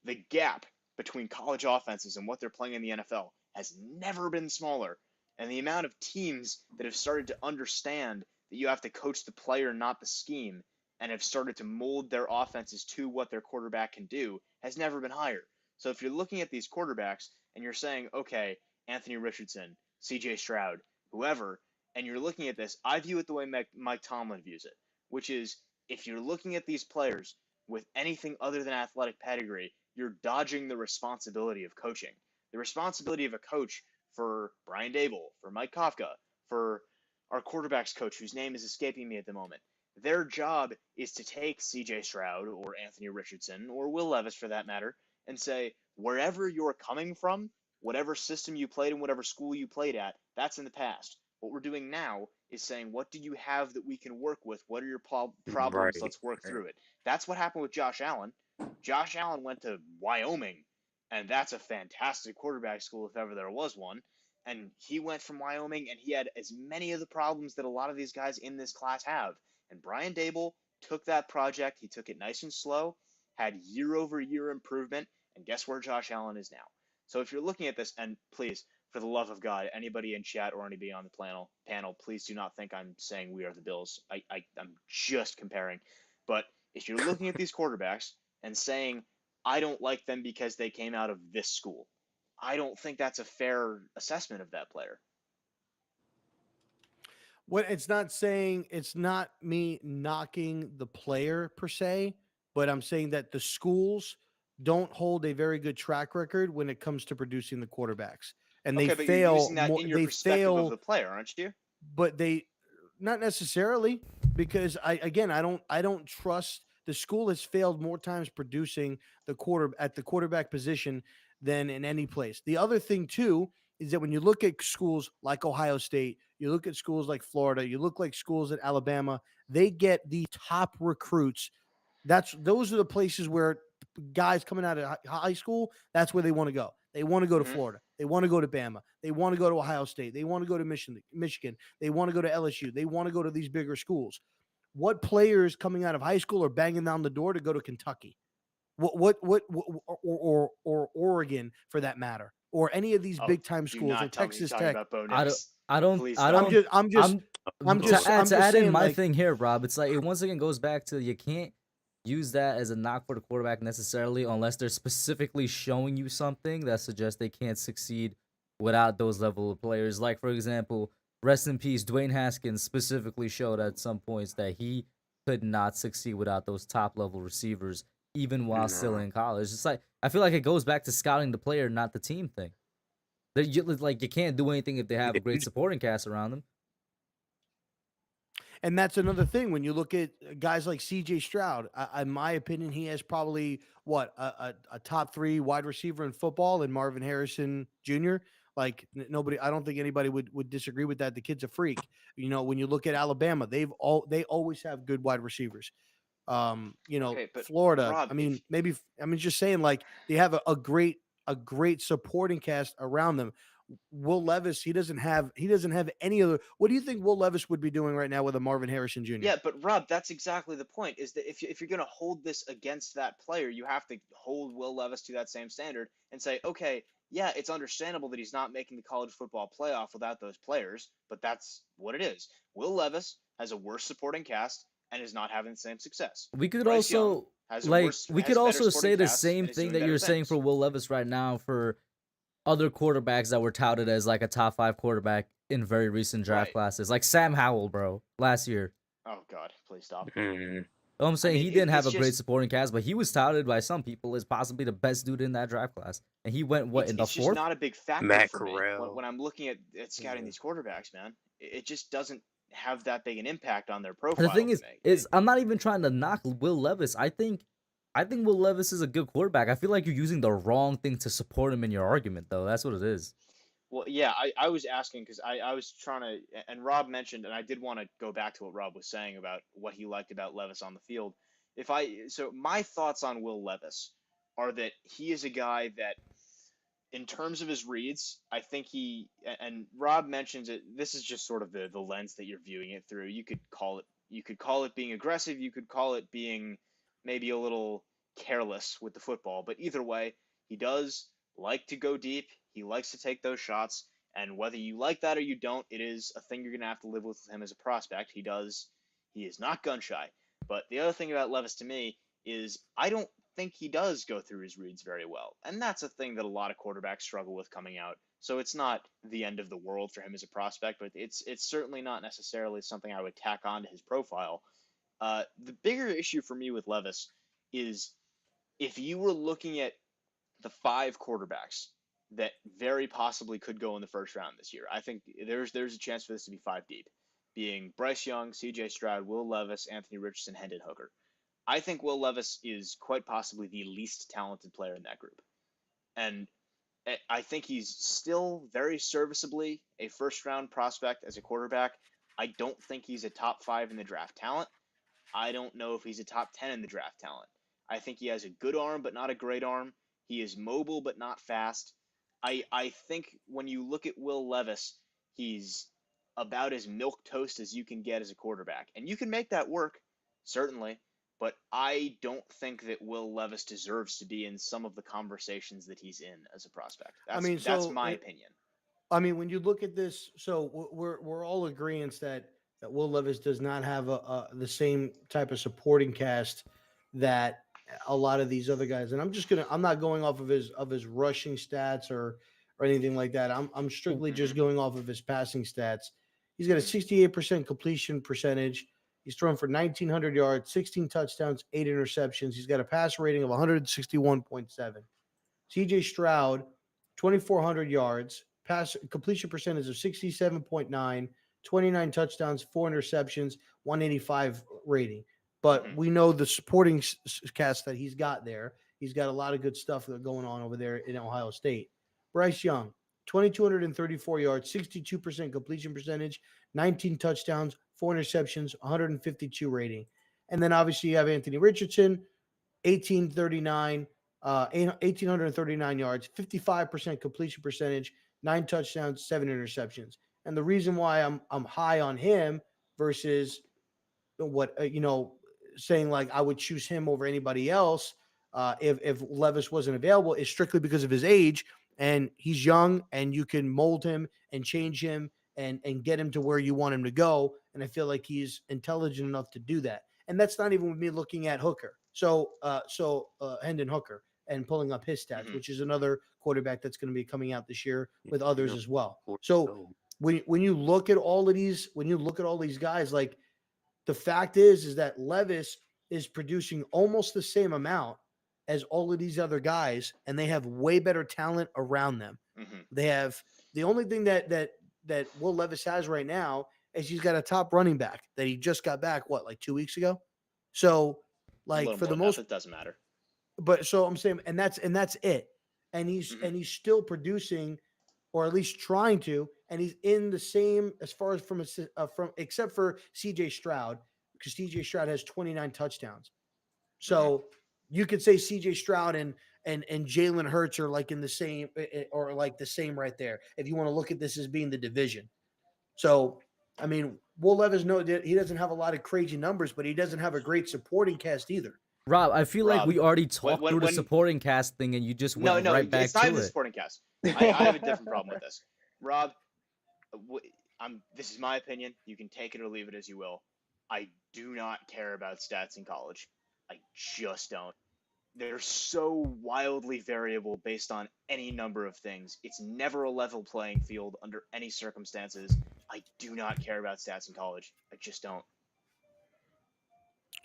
the gap between college offenses and what they're playing in the NFL has never been smaller, and the amount of teams that have started to understand that you have to coach the player, not the scheme, and have started to mold their offenses to what their quarterback can do has never been higher. So if you're looking at these quarterbacks and you're saying, okay, Anthony Richardson, CJ Stroud, whoever, and you're looking at this, I view it the way Mike Tomlin views it, which is if you're looking at these players with anything other than athletic pedigree, you're dodging the responsibility of coaching. The responsibility of a coach for Brian Dable, for Mike Kafka, for our quarterbacks coach, whose name is escaping me at the moment. Their job is to take CJ Stroud or Anthony Richardson or Will Levis for that matter and say, wherever you're coming from, whatever system you played in, whatever school you played at, that's in the past. What we're doing now is saying, what do you have that we can work with? What are your problems? Right. Let's work through it. That's what happened with Josh Allen. Josh Allen went to Wyoming, and that's a fantastic quarterback school if ever there was one. And he went from Wyoming, and he had as many of the problems that a lot of these guys in this class have. And Brian Dable took that project. He took it nice and slow, had year-over-year improvement, and guess where Josh Allen is now? So if you're looking at this, and please, for the love of God, anybody in chat or anybody on the panel, please do not think I'm saying we are the Bills. I'm just comparing. But if you're looking at these quarterbacks and saying, I don't like them because they came out of this school, I don't think that's a fair assessment of that player. What it's not me knocking the player per se, but I'm saying that the schools don't hold a very good track record when it comes to producing the quarterbacks, and they fail. You're using that in your perspective of the player, aren't you? But they, not necessarily, because I don't trust. The school has failed more times producing the quarterback position than in any place. The other thing too is that when you look at schools like Ohio State, you look at schools like Florida, you look like schools at Alabama, they get the top recruits. Those are the places where guys coming out of high school, that's where they want to go. They want to go to Florida. They want to go to Bama. They want to go to Ohio State. They want to go to Michigan. They want to go to LSU. They want to go to these bigger schools. what players coming out of high school are banging down the door to go to Kentucky? Or Oregon for that matter, or any of these Oh, big time do schools or not tell me he's Texas talking Tech. about Bo I don't, Nix. I don't, Please I don't. don't. I'm just to add saying, in my like, thing here, Rob. It's like it once again goes back to you can't use that as a knock for the quarterback necessarily unless they're specifically showing you something that suggests they can't succeed without those level of players. Like for example, rest in peace, Dwayne Haskins specifically showed at some points that he could not succeed without those top level receivers, even while still in college. It's like I feel like it goes back to scouting the player, not the team thing. You can't do anything if they have a great supporting cast around them. And that's another thing when you look at guys like C.J. Stroud. In my opinion, he has probably a top 3 wide receiver in football, and Marvin Harrison Jr. Like nobody, I don't think anybody would disagree with that. The kid's a freak. You know, when you look at Alabama, they always have good wide receivers. Okay, but Florida. Rob, I mean, if- maybe just saying like they have a great supporting cast around them. Will Levis, he doesn't have any other. What do you think Will Levis would be doing right now with a Marvin Harrison Jr.? Yeah, but Rob, that's exactly the point. Is that if you're going to hold this against that player, you have to hold Will Levis to that same standard and say, okay, yeah, it's understandable that he's not making the college football playoff without those players, but that's what it is. Will Levis has a worse supporting cast and is not having the same success. We could Bryce Young also has a like worse- we has could better also supporting say the cast same and is thing doing that better you're saying things. for Will Levis right now for other quarterbacks that were touted as like a top 5 quarterback in very recent draft Right. classes, like Sam Howell, bro, last year. Oh God, please stop. I'm saying mean, he didn't have a it's great just- supporting cast, but he was touted by some people as possibly the best dude in that draft class, and he went in the It's just 4th. not a big factor Matt for me Corral. when I'm looking at scouting these quarterbacks, man. It just doesn't have that big an impact on their profile. The thing for me. is I'm not even trying to knock Will Levis. I think Will Levis is a good quarterback. I feel like you're using the wrong thing to support him in your argument, though. That's what it is. Well, yeah, I was asking because I was trying to, and Rob mentioned, and I did want to go back to what Rob was saying about what he liked about Levis on the field. So my thoughts on Will Levis are that he is a guy that, in terms of his reads, I think and Rob mentions it. This is just sort of the lens that you're viewing it through. You could call it being aggressive. You could call it being maybe a little careless with the football. But either way, he does like to go deep. He likes to take those shots. And whether you like that or you don't, it is a thing you're going to have to live with him as a prospect. He is not gun shy. But the other thing about Levis to me is I don't think he does go through his reads very well. And that's a thing that a lot of quarterbacks struggle with coming out. So it's not the end of the world for him as a prospect, but it's certainly not necessarily something I would tack on to his profile. The bigger issue for me with Levis is if you were looking at the 5 quarterbacks that very possibly could go in the first round this year, I think there's a chance for this to be 5 deep, being Bryce Young, C.J. Stroud, Will Levis, Anthony Richardson, Hendon Hooker. I think Will Levis is quite possibly the least talented player in that group. And I think he's still very serviceably a first-round prospect as a quarterback. I don't think he's a top 5 in the draft talent. I don't know if he's a top 10 in the draft talent. I think he has a good arm, but not a great arm. He is mobile, but not fast. I think when you look at Will Levis, he's about as milquetoast as you can get as a quarterback. And you can make that work, certainly. But I don't think that Will Levis deserves to be in some of the conversations that he's in as a prospect. That's my opinion. I mean, when you look at this, so we're all agreeing that Will Levis does not have the same type of supporting cast that a lot of these other guys. And I'm not going off of his rushing stats or anything like that. I'm strictly just going off of his passing stats. He's got a 68% completion percentage. He's thrown for 1,900 yards, 16 touchdowns, 8 interceptions. He's got a pass rating of 161.7. C.J. Stroud, 2,400 yards, pass completion percentage of 67.9, 29 touchdowns, 4 interceptions, 185 rating. But we know the supporting cast that he's got there. He's got a lot of good stuff going on over there in Ohio State. Bryce Young, 2,234 yards, 62% completion percentage, 19 touchdowns, 4 interceptions, 152 rating. And then obviously you have Anthony Richardson, 1,839 yards, 55% completion percentage, 9 touchdowns, 7 interceptions. And the reason why I'm high on him versus saying like I would choose him over anybody else if Levis wasn't available is strictly because of his age, and he's young, and you can mold him and change him and get him to where you want him to go. And I feel like he's intelligent enough to do that. And that's not even with me looking at Hooker. So Hendon Hooker and pulling up his stats, which is another quarterback that's going to be coming out this year with others as well. So when you look at all of these, guys, like the fact is that Levis is producing almost the same amount as all of these other guys, and they have way better talent around them. They have the only thing that Will Levis has right now is he's got a top running back that he just got back, like 2 weeks ago. So like for the most, it doesn't matter. But so I'm saying, and that's it. And he's still producing, or at least trying to, and he's in the same as far as from except for CJ Stroud, because CJ Stroud has 29 touchdowns. So you could say CJ Stroud and Jalen Hurts are like in the same, or like the same right there, if you want to look at this as being the division. So I mean, Will Levis, he doesn't have a lot of crazy numbers, but he doesn't have a great supporting cast either. Rob, I feel like we already talked through the supporting cast thing, and you just went right back to it. No, it's not even the supporting cast. I have a different problem with this. Rob, this is my opinion. You can take it or leave it as you will. I do not care about stats in college. I just don't. They're so wildly variable based on any number of things. It's never a level playing field under any circumstances. I do not care about stats in college. I just don't.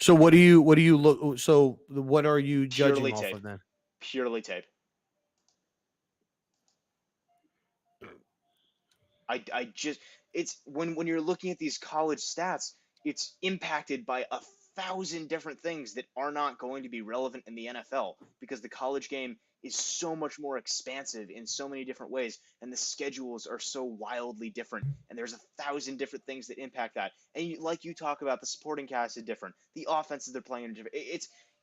So what do you look? So what are you judging Purely off tape. of then? Purely tape. I just, it's when you're looking at these college stats, it's impacted by 1,000 different things that are not going to be relevant in the NFL, because the college game is so much more expansive in so many different ways, and the schedules are so wildly different, and there's 1,000 different things that impact that. And you talk about, the supporting cast is different, the offenses they're playing are different.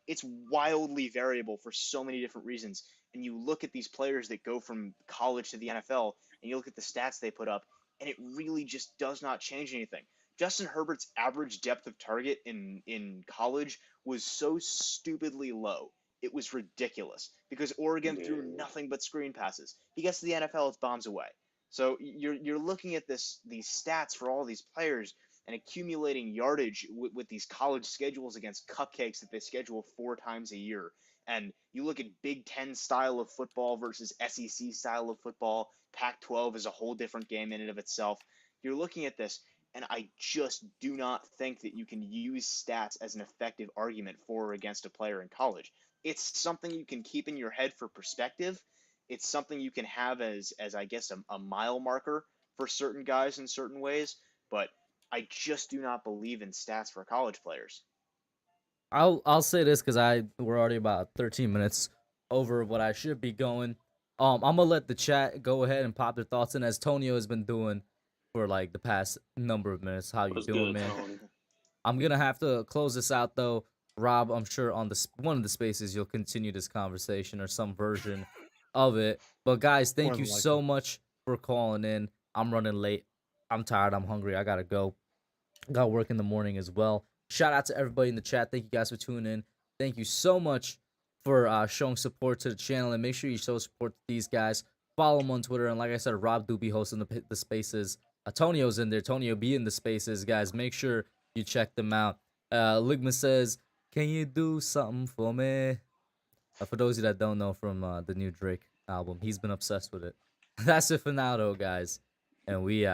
It's wildly variable for so many different reasons. And you look at these players that go from college to the NFL, and you look at the stats they put up, and it really just does not change anything. Justin Herbert's average depth of target in college was so stupidly low. It was ridiculous, because Oregon threw nothing but screen passes. He gets to the NFL, it's bombs away. So you're looking at these stats for all these players and accumulating yardage with these college schedules against cupcakes that they schedule 4 times a year. And you look at Big Ten style of football versus SEC style of football. Pac-12 is a whole different game in and of itself. You're looking at this, and I just do not think that you can use stats as an effective argument for or against a player in college. It's something you can keep in your head for perspective. It's something you can have as I guess, a mile marker for certain guys in certain ways. But I just do not believe in stats for college players. I'll say this, because we're already about 13 minutes over what I should be going. I'm gonna let the chat go ahead and pop their thoughts in, as Tonio has been doing for like the past number of minutes. How you doing, man? Tony? I'm gonna have to close this out though. Rob, I'm sure on one of the spaces you'll continue this conversation or some version of it. But guys, thank you so much for calling in. I'm running late. I'm tired. I'm hungry. I gotta go. Got work in the morning as well. Shout out to everybody in the chat. Thank you guys for tuning in. Thank you so much for showing support to the channel, and make sure you show support to these guys. Follow them on Twitter, and like I said, Rob do be hosting the spaces. Tonio's in there. Tonio be in the spaces, guys. Make sure you check them out. Ligma says, "Can you do something for me?" For those of you that don't know, from the new Drake album, he's been obsessed with it. That's it for now, though, guys, and we